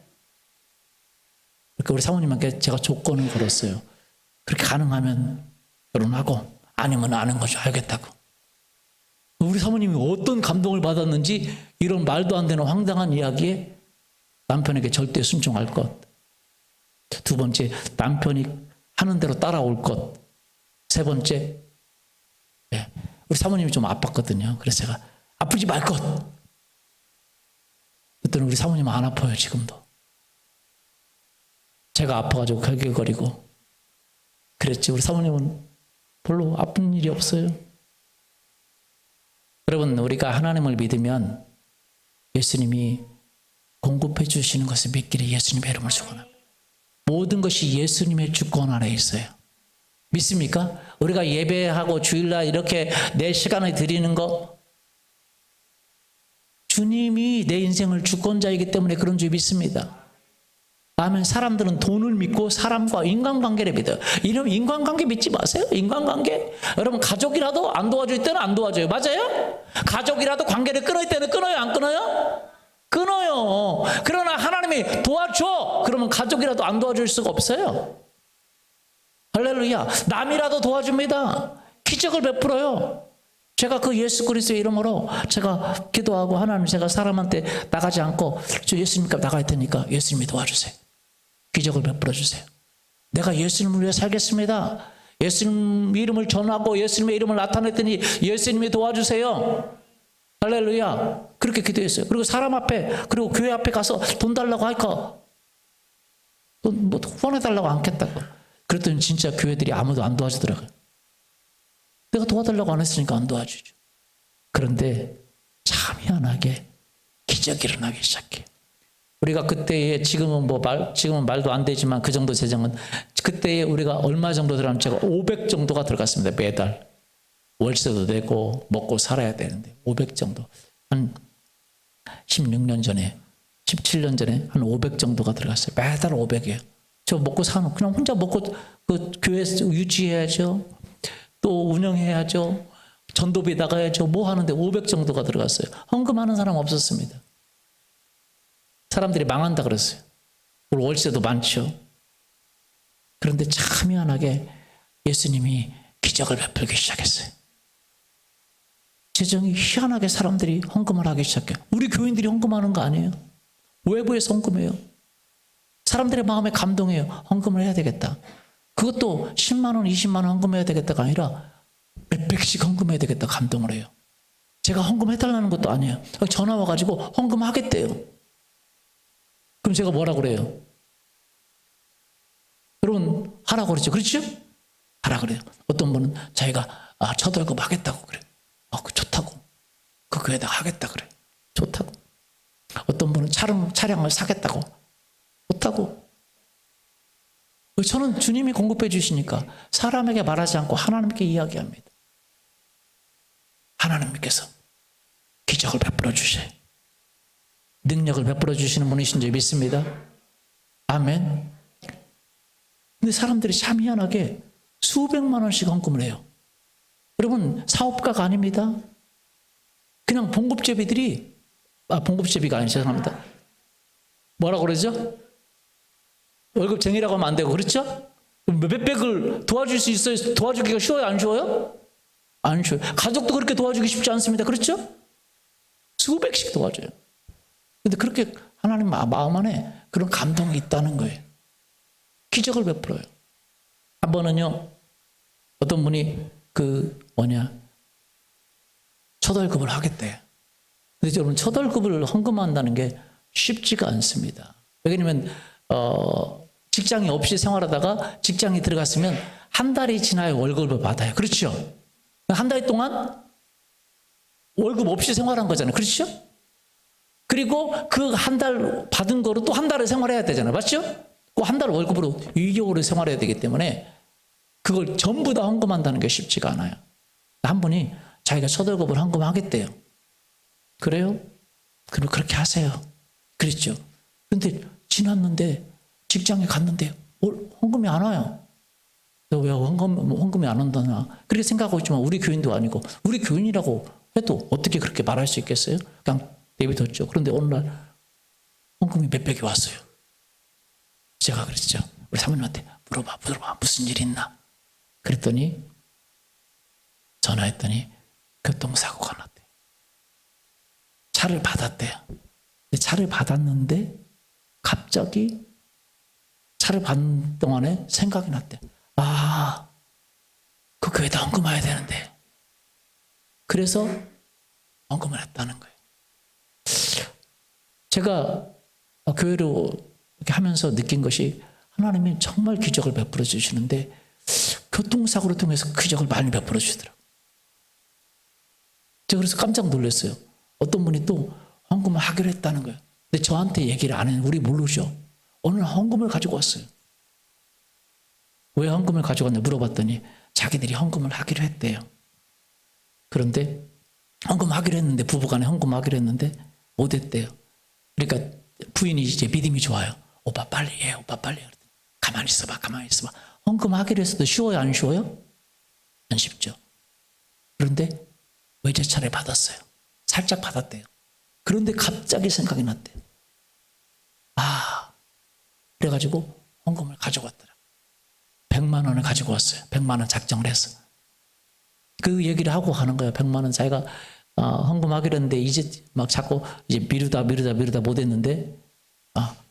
그러니까 우리 사모님한테 제가 조건을 걸었어요. 그렇게 가능하면 결혼하고, 아니면 안 하는 것이 알겠다고. 우리 사모님이 어떤 감동을 받았는지 이런 말도 안 되는 황당한 이야기에 남편에게 절대 순종할 것. 두 번째, 남편이 하는 대로 따라올 것. 세 번째, 우리 사모님이 좀 아팠거든요. 그래서 제가 아프지 말 것. 그랬더니 우리 사모님은 안 아파요, 지금도. 제가 아파가지고 결결거리고 그랬지. 우리 사모님은 별로 아픈 일이 없어요. 여러분, 우리가 하나님을 믿으면 예수님이 공급해 주시는 것을 믿기를 예수님의 이름을 축원합니다. 모든 것이 예수님의 주권 안에 있어요. 믿습니까? 우리가 예배하고 주일날 이렇게 내 시간을 드리는 거, 주님이 내 인생을 주권자이기 때문에 그런 줄 믿습니다. 아멘. 사람들은 돈을 믿고 사람과 인간관계를 믿어요. 이러면 인간관계 믿지 마세요. 인간관계. 여러분, 가족이라도 안 도와줄 때는 안 도와줘요. 맞아요? 가족이라도 관계를 끊을 때는 끊어요, 안 끊어요? 끊어요. 그러나 하나님이 도와줘. 그러면 가족이라도 안 도와줄 수가 없어요. 할렐루야. 남이라도 도와줍니다. 기적을 베풀어요. 제가 그 예수 그리스도의 이름으로 제가 기도하고, 하나님, 제가 사람한테 나가지 않고 저 예수님께 나갈 테니까 예수님이 도와주세요. 기적을 베풀어 주세요. 내가 예수님을 위해 살겠습니다. 예수님 이름을 전하고 예수님의 이름을 나타냈더니 예수님이 도와주세요. 할렐루야. 그렇게 기도했어요. 그리고 사람 앞에, 그리고 교회 앞에 가서 돈 달라고 할까? 뭐 후원해달라고 않겠다고. 그랬더니 진짜 교회들이 아무도 안 도와주더라고요. 내가 도와달라고 안 했으니까 안 도와주죠. 그런데 참 희한하게 기적이 일어나기 시작해요. 우리가 그때에, 지금은 말도 안 되지만 그 정도 재정은, 그때에 우리가 얼마 정도 들어가면 제가 500 정도가 들어갔습니다. 매달. 월세도 내고 먹고 살아야 되는데 500 정도. 한 16년 전에, 17년 전에 한 500 정도가 들어갔어요. 매달 500이에요. 저 먹고 사는, 그냥 혼자 먹고 그 교회 유지해야죠. 또 운영해야죠. 전도비 나가야죠. 뭐 하는데 500 정도가 들어갔어요. 헌금하는 사람 없었습니다. 사람들이 망한다 그랬어요. 월세도 많죠. 그런데 참 희한하게 예수님이 기적을 베풀기 시작했어요. 재정이 희한하게 사람들이 헌금을 하기 시작해요. 우리 교인들이 헌금하는 거 아니에요. 외부에서 헌금해요. 사람들의 마음에 감동해요. 헌금을 해야 되겠다. 그것도 10만 원, 20만 원 헌금해야 되겠다가 아니라 몇백씩 헌금해야 되겠다 감동을 해요. 제가 헌금해달라는 것도 아니에요. 전화 와가지고 헌금하겠대요. 그럼 제가 뭐라 그래요? 여러분, 하라고 그랬죠. 그렇죠? 하라 그래요. 어떤 분은 자기가 처돌금 하겠다고 그래요. 그 좋다고. 그 교회에다 하겠다 그래요. 좋다고. 어떤 분은 차량을 사겠다고. 좋다고. 저는 주님이 공급해 주시니까 사람에게 말하지 않고 하나님께 이야기합니다. 하나님께서 기적을 베풀어 주셔요. 능력을 베풀어 주시는 분이신 줄 믿습니다. 아멘. 근데 사람들이 참 희한하게 수백만 원씩 헌금을 해요. 여러분, 사업가가 아닙니다. 그냥 봉급제비들이, 봉급제비가 아니죠. 죄송합니다. 뭐라고 그러죠? 월급쟁이라고 하면 안 되고, 그렇죠? 몇백을 도와줄 수 있어요? 도와주기가 쉬워요? 안 쉬워요? 안 쉬워요. 가족도 그렇게 도와주기 쉽지 않습니다. 그렇죠? 수백씩 도와줘요. 근데 그렇게 하나님 마음 안에 그런 감동이 있다는 거예요. 기적을 베풀어요. 한 번은요, 어떤 분이 첫 월급을 하겠대요. 근데 여러분, 첫 월급을 헌금한다는 게 쉽지가 않습니다. 왜냐면 직장이 없이 생활하다가 직장에 들어갔으면 한 달이 지나야 월급을 받아요. 그렇죠? 한 달 동안 월급 없이 생활한 거잖아요. 그렇죠? 그리고 그 한 달 받은 거로 또 한 달을 생활해야 되잖아요. 맞죠? 그 한 달 월급으로 유교로 생활해야 되기 때문에 그걸 전부 다 헌금한다는 게 쉽지가 않아요. 한 분이 자기가 첫 월급을 헌금하겠대요. 그래요? 그럼 그렇게 하세요. 그랬죠. 근데 지났는데 직장에 갔는데 헌금이 안 와요. 왜 헌금이 안 온다나 그렇게 생각하고 있지만 우리 교인도 아니고 우리 교인이라고 해도 어떻게 그렇게 말할 수 있겠어요? 그냥 내비뒀죠. 그런데 어느 날 헌금이 몇백이 왔어요. 제가 그랬죠. 우리 사모님한테 물어봐 무슨 일 있나? 그랬더니 전화했더니 교통사고가 났대요. 차를 받았대요. 차를 받았는데 갑자기 차를 받는 동안에 생각이 났대요. 그 교회에다 헌금해야 되는데. 그래서 헌금을 했다는 거예요. 제가 교회로 이렇게 하면서 느낀 것이 하나님이 정말 기적을 베풀어 주시는데 교통사고를 통해서 기적을 많이 베풀어 주시더라고요. 제가 그래서 깜짝 놀랐어요. 어떤 분이 또 헌금을 하기로 했다는 거예요. 근데 저한테 얘기를 안 해요. 우리 모르죠. 오늘 헌금을 가지고 왔어요. 왜 헌금을 가지고 왔냐 물어봤더니 자기들이 헌금을 하기로 했대요. 그런데 헌금하기로 했는데 부부간에 헌금하기로 했는데 못 했대요. 그러니까 부인이 이제 믿음이 좋아요. 오빠 빨리 해. 오빠 빨리 해. 가만히 있어봐. 헌금하기로 했어도 쉬워요? 안 쉬워요? 안 쉽죠. 그런데 외제차를 받았어요. 살짝 받았대요. 그런데 갑자기 생각이 났대요. 그래가지고 헌금을 가지고 왔더라. 100만 원을 가지고 왔어요. 100만 원 작정을 해서. 그 얘기를 하고 가는 거예요. 100만 원 자기가 헌금하기로 했는데 이제 막 자꾸 이제 미루다 못했는데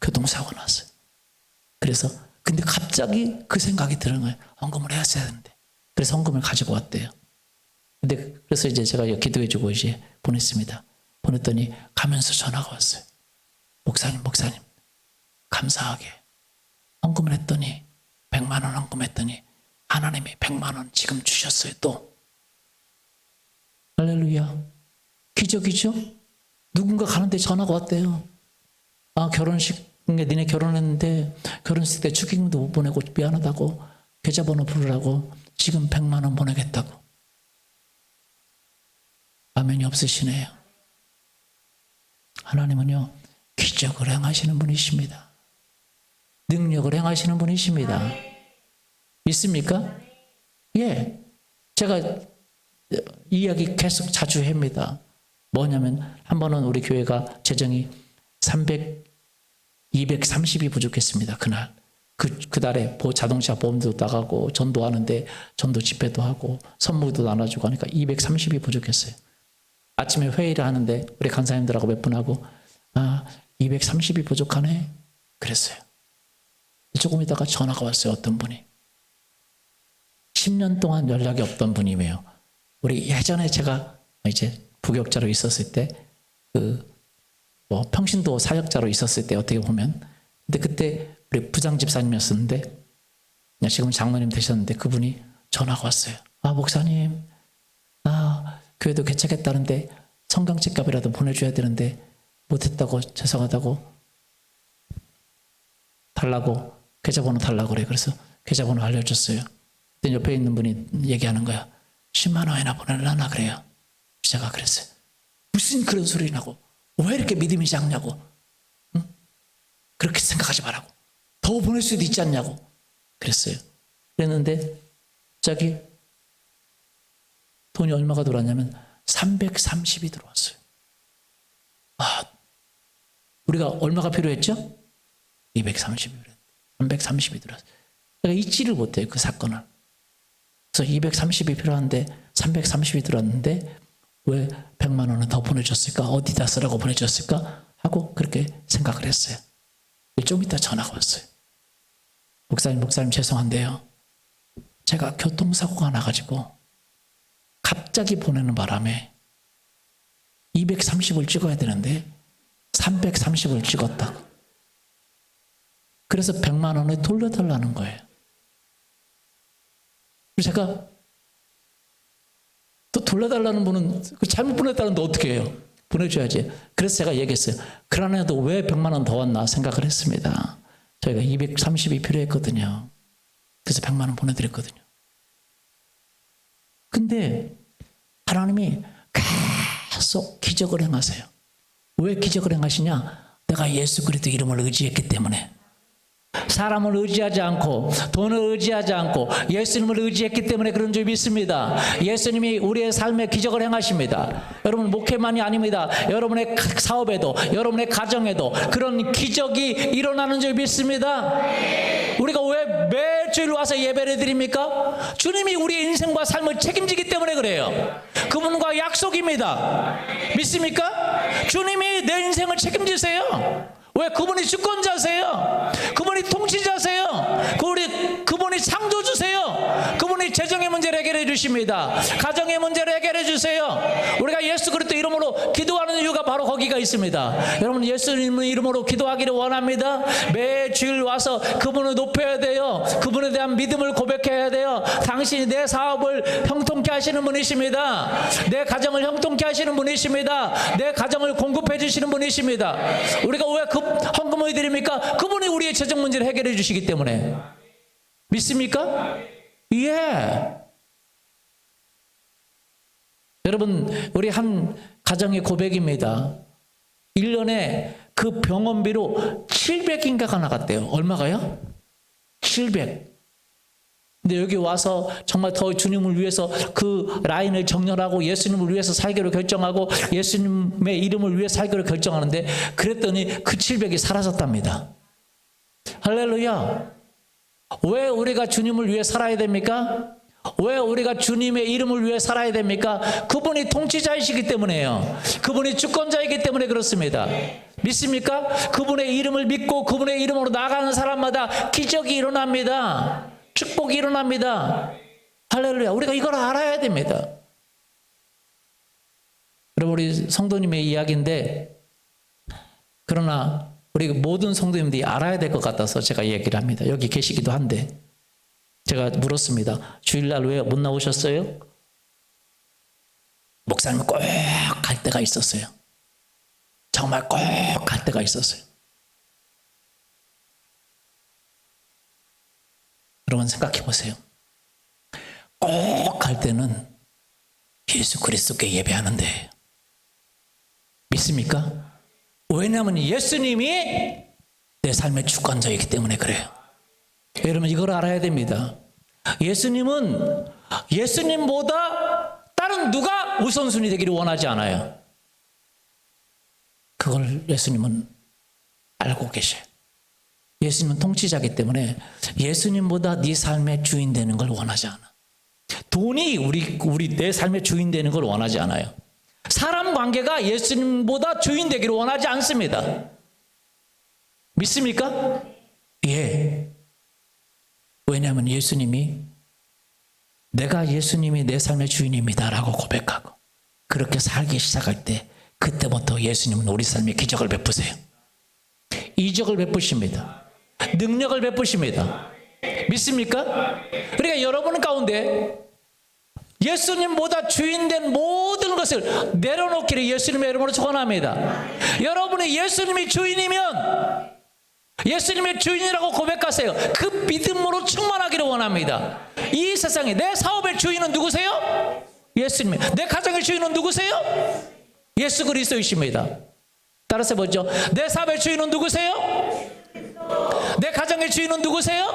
교통사고가 났어요. 그래서 근데 갑자기 그 생각이 드는 거예요. 헌금을 해야 되는데. 그래서 헌금을 가지고 왔대요. 근데 그래서 이제 제가 기도해주고 이제 보냈습니다. 보냈더니 가면서 전화가 왔어요. 목사님 감사하게 헌금을 했더니 100만 원 헌금했더니 하나님이 100만 원 지금 주셨어요. 또 할렐루야. 기적이죠? 누군가 가는데 전화가 왔대요. 결혼식에 니네 결혼했는데 결혼식 때 축의금도 못 보내고 미안하다고 계좌번호 부르라고 지금 100만 원 보내겠다고. 아멘이 없으시네요. 하나님은요 기적을 행하시는 분이십니다. 능력을 행하시는 분이십니다. 믿습니까? 예. 제가 이 이야기 계속 자주 합니다. 뭐냐면 한 번은 우리 교회가 재정이 230이 부족했습니다. 그날. 그 달에 자동차 보험도 나가고 전도하는데 전도 집회도 하고 선물도 나눠주고 하니까 230이 부족했어요. 아침에 회의를 하는데 우리 간사님들하고 몇 분 하고 230이 부족하네 그랬어요. 조금 있다가 전화가 왔어요. 어떤 분이 10년 동안 연락이 없던 분이에요. 우리 예전에 제가 이제 부격자로 있었을 때 평신도 사역자로 있었을 때 어떻게 보면 근데 그때 우리 부장 집사님이었었는데 지금 장로님 되셨는데 그분이 전화가 왔어요. 목사님 교회도 개척했다는데 성경책값이라도 보내줘야 되는데 못했다고 죄송하다고 달라고 계좌번호 달라고 그래. 그래서 계좌번호 알려줬어요. 근데 옆에 있는 분이 얘기하는 거야. 10만 원이나 보내려나 그래요. 제가 그랬어요. 무슨 그런 소리냐고. 왜 이렇게 믿음이 작냐고. 응? 그렇게 생각하지 말라고. 더 보낼 수도 있지 않냐고. 그랬어요. 그랬는데 갑자기 돈이 얼마가 들어왔냐면 330이 들어왔어요. 우리가 얼마가 필요했죠? 230이 필요했어요. 330이 들어왔어요. 제가 잊지를 못해요, 그 사건을. 그래서 230이 필요한데 330이 들어왔는데 왜 100만 원은 더 보내줬을까? 어디다 쓰라고 보내줬을까? 하고 그렇게 생각을 했어요. 좀 이따 전화가 왔어요. 목사님 죄송한데요. 제가 교통사고가 나가지고 갑자기 보내는 바람에 230을 찍어야 되는데 330을 찍었다고. 그래서 100만 원을 돌려달라는 거예요. 그래서 제가 또 돌려달라는 분은 잘못 보냈다는데 어떻게 해요? 보내줘야지. 그래서 제가 얘기했어요. 그러나도 왜 100만 원 더 왔나 생각을 했습니다. 저희가 230이 필요했거든요. 그래서 100만 원 보내드렸거든요. 근데 하나님이 계속 기적을 행하세요. 왜 기적을 행하시냐? 내가 예수 그리스도 이름을 의지했기 때문에. 사람을 의지하지 않고 돈을 의지하지 않고 예수님을 의지했기 때문에 그런 줄 믿습니다. 예수님이 우리의 삶에 기적을 행하십니다. 여러분 목회만이 아닙니다. 여러분의 사업에도 여러분의 가정에도 그런 기적이 일어나는 줄 믿습니다. 우리가 왜 매주일 와서 예배를 드립니까? 주님이 우리의 인생과 삶을 책임지기 때문에 그래요. 그분과 약속입니다. 믿습니까? 주님이 내 인생을 책임지세요. 왜? 그분이 주권자세요. 그분이 통치자세요. 그분이 창조주세요. 그분이 재정의 문제를 해결해 주십니다. 가정의 문제를 해결해 주세요. 우리가 예수 그리스도 이름으로 기도하는 이유가 바로 거기가 있습니다. 여러분 예수님 이름으로 기도하기를 원합니다. 매주일 와서 그분을 높여야 돼요. 그분에 대한 믿음을 고백해야 돼요. 당신이 내 사업을 형통케 하시는 분이십니다. 내 가정을 형통케 하시는 분이십니다. 내 가정을 공급해 주시는 분이십니다. 우리가 왜 헌금을 드립니까? 그분이 우리의 재정 문제를 해결해 주시기 때문에. 믿습니까? 예. 여러분 우리 한 가정의 고백입니다. 1년에 그 병원비로 700인가가 나갔대요. 얼마가요? 700. 근데 여기 와서 정말 더 주님을 위해서 그 라인을 정렬하고 예수님을 위해서 살기로 결정하고 예수님의 이름을 위해 살기로 결정하는데 그랬더니 그 700이 사라졌답니다. 할렐루야. 왜 우리가 주님을 위해 살아야 됩니까? 왜 우리가 주님의 이름을 위해 살아야 됩니까? 그분이 통치자이시기 때문에요. 그분이 주권자이기 때문에 그렇습니다. 믿습니까? 그분의 이름을 믿고 그분의 이름으로 나가는 사람마다 기적이 일어납니다. 축복이 일어납니다. 할렐루야. 우리가 이걸 알아야 됩니다. 여러분 우리 성도님의 이야기인데 그러나 우리 모든 성도님들이 알아야 될 것 같아서 제가 얘기를 합니다. 여기 계시기도 한데 제가 물었습니다. 주일날 왜 못 나오셨어요? 목사님 꼭 갈 때가 있었어요. 정말 꼭 갈 때가 있었어요. 여러분 생각해 보세요. 꼭 갈 때는 예수 그리스도께 예배하는데 믿습니까? 왜냐하면 예수님이 내 삶의 주권자이기 때문에 그래요. 여러분 이걸 알아야 됩니다. 예수님은 예수님보다 다른 누가 우선순위 되기를 원하지 않아요. 그걸 예수님은 알고 계셔요. 예수님은 통치자이기 때문에 예수님보다 네 삶의 주인 되는 걸 원하지 않아. 돈이 우리 내 삶의 주인 되는 걸 원하지 않아요. 사람 관계가 예수님보다 주인 되기를 원하지 않습니다. 믿습니까? 예. 왜냐하면 내가 예수님이 내 삶의 주인입니다라고 고백하고 그렇게 살기 시작할 때 그때부터 예수님은 우리 삶에 기적을 베푸세요. 이적을 베푸십니다. 능력을 베푸십니다. 믿습니까? 그러니까 여러분 가운데 예수님보다 주인된 모든 것을 내려놓기를 예수님의 이름으로 축원합니다. 여러분이 예수님이 주인이면 예수님의 주인이라고 고백하세요. 그 믿음으로 충만하기를 원합니다. 이 세상에 내 사업의 주인은 누구세요? 예수님. 내 가정의 주인은 누구세요? 예수 그리스도이십니다. 따라서 보죠. 내 사업의 주인은 누구세요? 내 가정의 주인은 누구세요?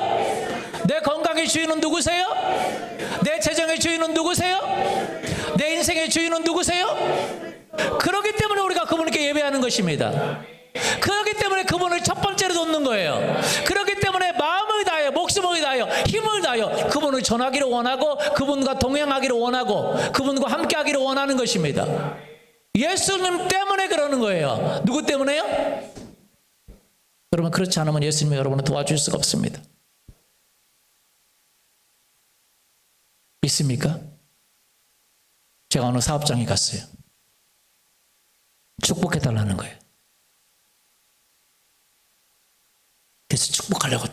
내 건강의 주인은 누구세요? 내 재정의 주인은 누구세요? 내 인생의 주인은 누구세요? 그렇기 때문에 우리가 그분께 예배하는 것입니다. 그렇기 때문에 그분을 첫 번째로 놓는 거예요. 그렇기 때문에 마음을 다하여, 목숨을 다하여, 힘을 다하여 그분을 전하기를 원하고, 그분과 동행하기를 원하고, 그분과 함께하기를 원하는 것입니다. 예수님 때문에 그러는 거예요. 누구 때문에요? 여러분, 그렇지 않으면 예수님이 여러분을 도와줄 수가 없습니다. 믿습니까? 제가 어느 사업장에 갔어요. 축복해달라는 거예요. 그래서 축복하려고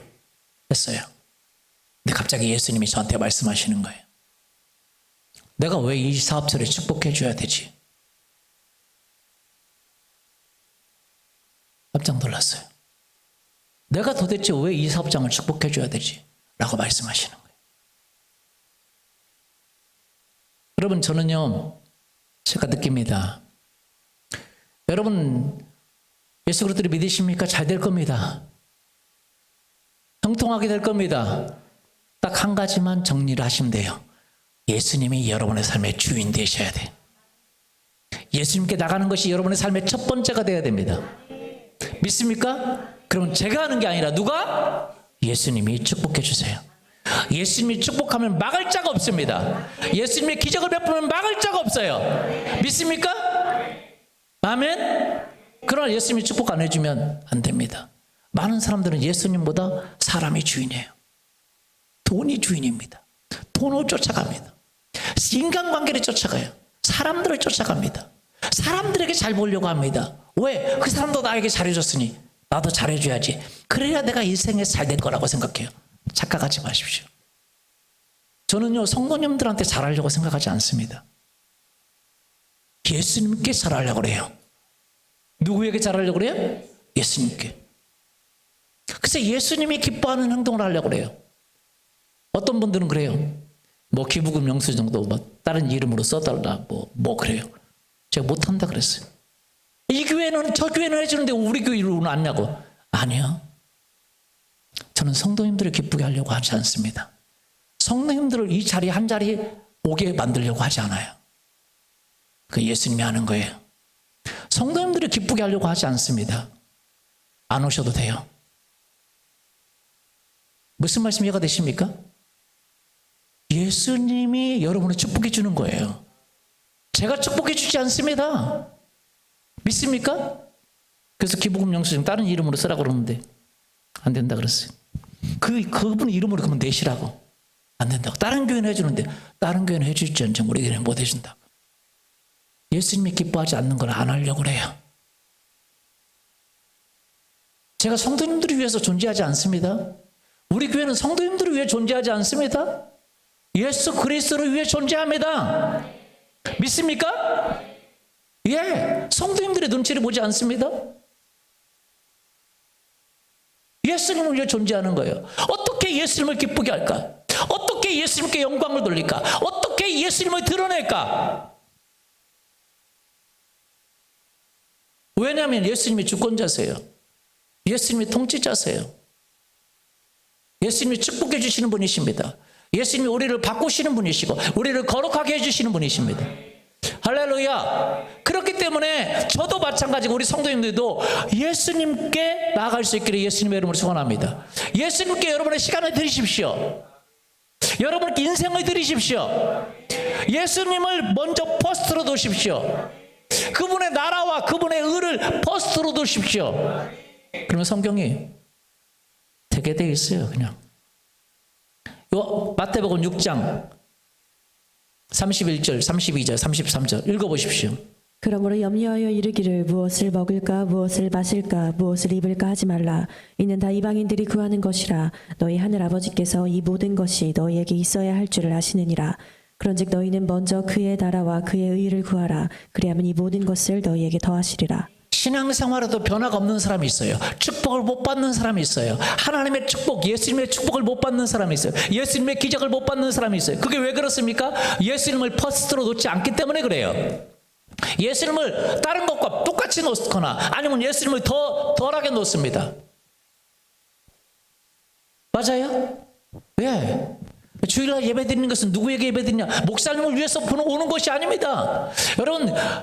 했어요. 근데 갑자기 예수님이 저한테 말씀하시는 거예요. 내가 왜 이 사업체를 축복해 줘야 되지? 깜짝 놀랐어요. 내가 도대체 왜 이 사업장을 축복해 줘야 되지? 라고 말씀하시는 거예요. 여러분, 저는요, 제가 느낍니다. 여러분, 예수 그리스도를 믿으십니까? 잘 될 겁니다. 형통하게 될 겁니다. 딱 한 가지만 정리를 하시면 돼요. 예수님이 여러분의 삶의 주인 되셔야 돼. 예수님께 나가는 것이 여러분의 삶의 첫 번째가 돼야 됩니다. 믿습니까? 그럼 제가 하는 게 아니라 누가? 예수님이 축복해 주세요. 예수님이 축복하면 막을 자가 없습니다. 예수님의 기적을 베푸면 막을 자가 없어요. 믿습니까? 아멘? 그러나 예수님이 축복 안 해주면 안 됩니다. 많은 사람들은 예수님보다 사람이 주인이에요. 돈이 주인입니다. 돈을 쫓아갑니다. 인간관계를 쫓아가요. 사람들을 쫓아갑니다. 사람들에게 잘 보려고 합니다. 왜? 그 사람도 나에게 잘해줬으니 나도 잘해줘야지. 그래야 내가 인생에서 잘 될 거라고 생각해요. 착각하지 마십시오. 저는요, 성도님들한테 잘하려고 생각하지 않습니다. 예수님께 잘하려고 그래요. 누구에게 잘하려고 그래요? 예수님께. 그래서 예수님이 기뻐하는 행동을 하려고 그래요. 어떤 분들은 그래요. 뭐 기부금 영수 정도 뭐 다른 이름으로 써달라 뭐 그래요. 제가 못한다 그랬어요. 이 교회는 저 교회는 해주는데 우리 교회로는 안 하냐고. 아니요. 저는 성도님들을 기쁘게 하려고 하지 않습니다. 성도님들을 이 자리 한 자리 오게 만들려고 하지 않아요. 그 예수님이 하는 거예요. 성도님들을 기쁘게 하려고 하지 않습니다. 안 오셔도 돼요. 무슨 말씀 이해가 되십니까? 예수님이 여러분을 축복해 주는 거예요. 제가 축복해 주지 않습니다. 믿습니까? 그래서 기부금 영수증 다른 이름으로 쓰라고 그러는데 안 된다 그랬어요. 그분 이름으로 그러면 내시라고. 안 된다고. 다른 교회는 해주는데 다른 교회는 해줄지언정 우리 교회는 못 해준다. 예수님이 기뻐하지 않는 걸 안 하려고 그래요. 제가 성도님들을 위해서 존재하지 않습니다. 우리 교회는 성도님들을 위해 존재하지 않습니다. 예수 그리스도를 위해 존재합니다. 믿습니까? 예, 성도님들의 눈치를 보지 않습니다. 예수님을 위해 존재하는 거예요. 어떻게 예수님을 기쁘게 할까? 어떻게 예수님께 영광을 돌릴까? 어떻게 예수님을 드러낼까? 왜냐하면 예수님이 주권자세요. 예수님이 통치자세요. 예수님이 축복해 주시는 분이십니다. 예수님이 우리를 바꾸시는 분이시고 우리를 거룩하게 해주시는 분이십니다. 할렐루야. 그렇기 때문에 저도 마찬가지고 우리 성도님들도 예수님께 나아갈 수 있기를 예수님의 이름으로 축원합니다. 예수님께 여러분의 시간을 드리십시오. 여러분께 인생을 드리십시오. 예수님을 먼저 퍼스트로 두십시오. 그분의 나라와 그분의 의를 퍼스트로 두십시오. 그러면 성경이 되게 돼 있어요. 그냥 요 마태복음 6장 31절, 32절, 33절 읽어보십시오. 그러므로 염려하여 이르기를 무엇을 먹을까 무엇을 마실까 무엇을 입을까 하지 말라. 이는 다 이방인들이 구하는 것이라. 너희 하늘 아버지께서 이 모든 것이 너희에게 있어야 할 줄을 아시느니라. 그런즉 너희는 먼저 그의 나라와 그의 의를 구하라. 그리하면 이 모든 것을 너희에게 더하시리라. 신앙생활에도 변화가 없는 사람이 있어요. 축복을 못 받는 사람이 있어요. 하나님의 축복, 예수님의 축복을 못 받는 사람이 있어요. 예수님의 기적을 못 받는 사람이 있어요. 그게 왜 그렇습니까? 예수님을 퍼스트로 놓지 않기 때문에 그래요. 예수님을 다른 것과 똑같이 놓거나 아니면 예수님을 덜하게 놓습니다. 맞아요? 왜? 주일날 예배 드리는 것은 누구에게 예배 드리냐? 목사님을 위해서 오는 것이 아닙니다.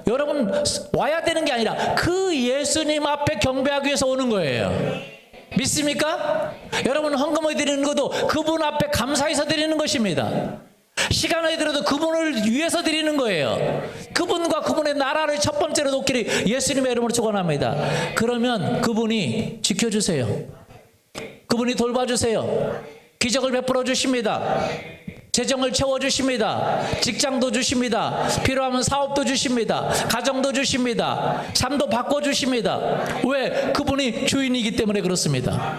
여러분 와야 되는 게 아니라 그 예수님 앞에 경배하기 위해서 오는 거예요. 믿습니까? 여러분 헌금을 드리는 것도 그분 앞에 감사해서 드리는 것입니다. 시간을 들어도 그분을 위해서 드리는 거예요. 그분과 그분의 나라를 첫 번째로 놓기를 예수님의 이름으로 축원합니다. 그러면 그분이 지켜주세요. 그분이 돌봐주세요. 기적을 베풀어 주십니다. 재정을 채워주십니다. 직장도 주십니다. 필요하면 사업도 주십니다. 가정도 주십니다. 삶도 바꿔주십니다. 왜? 그분이 주인이기 때문에 그렇습니다.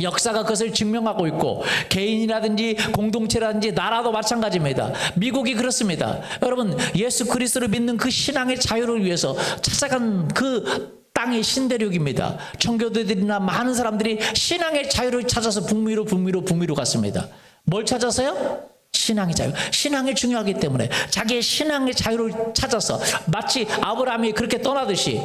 역사가 그것을 증명하고 있고 개인이라든지 공동체라든지 나라도 마찬가지입니다. 미국이 그렇습니다. 여러분 예수 그리스도를 믿는 그 신앙의 자유를 위해서 찾아간 그 땅이 신대륙입니다. 청교도들이나 많은 사람들이 신앙의 자유를 찾아서 북미로 갔습니다. 뭘 찾아서요? 신앙의 자유. 신앙이 중요하기 때문에 자기의 신앙의 자유를 찾아서 마치 아브라함이 그렇게 떠나듯이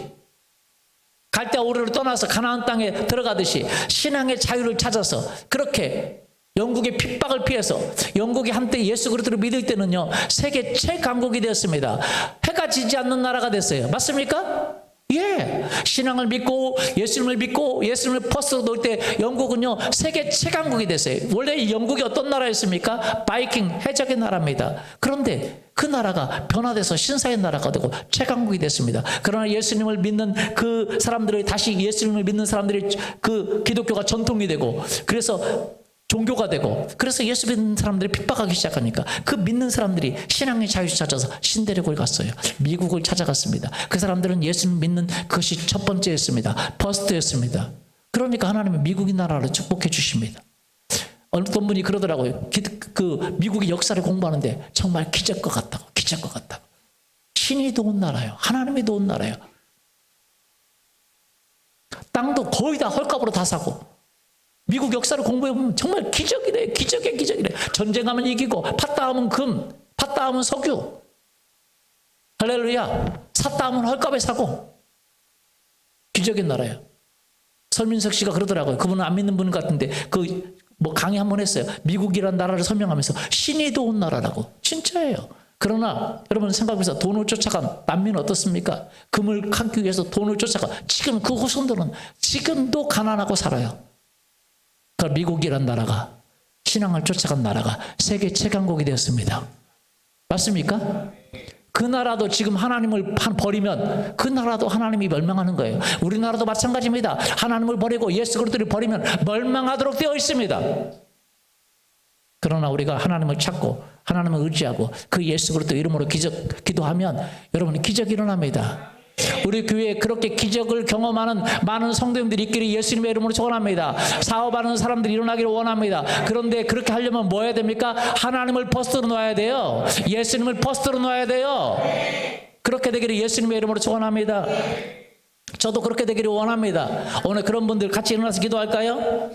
갈대아 우르를 떠나서 가나안 땅에 들어가듯이 신앙의 자유를 찾아서 그렇게 영국의 핍박을 피해서 영국이 한때 예수 그리스도를 믿을 때는요 세계 최강국이 되었습니다. 해가 지지 않는 나라가 됐어요. 맞습니까? 예, 신앙을 믿고 예수님을 퍼스로 놓을 때 영국은요 세계 최강국이 됐어요. 원래 영국이 어떤 나라였습니까? 바이킹 해적의 나라입니다. 그런데 그 나라가 변화돼서 신사의 나라가 되고 최강국이 됐습니다. 그러나 예수님을 믿는 그 사람들을 다시 예수님을 믿는 사람들이 그 기독교가 전통이 되고 그래서 종교가 되고 그래서 예수 믿는 사람들이 핍박하기 시작하니까 그 믿는 사람들이 신앙의 자유 찾아서 신대륙을 갔어요. 미국을 찾아갔습니다. 그 사람들은 예수를 믿는 그것이 첫 번째였습니다. 퍼스트였습니다. 그러니까 하나님은 미국의 나라를 축복해 주십니다. 어떤 분이 그러더라고요. 그 미국의 역사를 공부하는데 정말 기적과 같다고. 신이 도운 나라예요. 하나님이 도운 나라예요. 땅도 거의 다 헐값으로 다 사고 미국 역사를 공부해보면 정말 기적이래. 기적이래. 전쟁하면 이기고 팠다 하면 금, 팠다 하면 석유. 할렐루야. 샀다 하면 헐값에 사고. 기적인 나라예요. 설민석 씨가 그러더라고요. 그분은 안 믿는 분 같은데 강의 한번 했어요. 미국이란 나라를 설명하면서 신이 도운 나라라고. 진짜예요. 그러나 여러분 생각해보세요. 돈을 쫓아간 난민은 어떻습니까? 금을 갖기 위해서 돈을 쫓아가. 지금 그 후손들은 지금도 가난하고 살아요. 그 미국이란 나라가 신앙을 쫓아간 나라가 세계 최강국이 되었습니다. 맞습니까? 그 나라도 지금 하나님을 버리면 그 나라도 하나님이 멸망하는 거예요. 우리나라도 마찬가지입니다. 하나님을 버리고 예수 그리스도를 버리면 멸망하도록 되어 있습니다. 그러나 우리가 하나님을 찾고 하나님을 의지하고 그 예수 그리스도 이름으로 기도하면 여러분 기적이 일어납니다. 우리 교회에 그렇게 기적을 경험하는 많은 성도님들이 있기를 예수님의 이름으로 축원합니다. 사업하는 사람들이 일어나기를 원합니다. 그런데 그렇게 하려면 뭐 해야 됩니까? 하나님을 퍼스트로 놓아야 돼요. 예수님을 퍼스트로 놓아야 돼요. 그렇게 되기를 예수님의 이름으로 축원합니다. 저도 그렇게 되기를 원합니다. 오늘 그런 분들 같이 일어나서 기도할까요?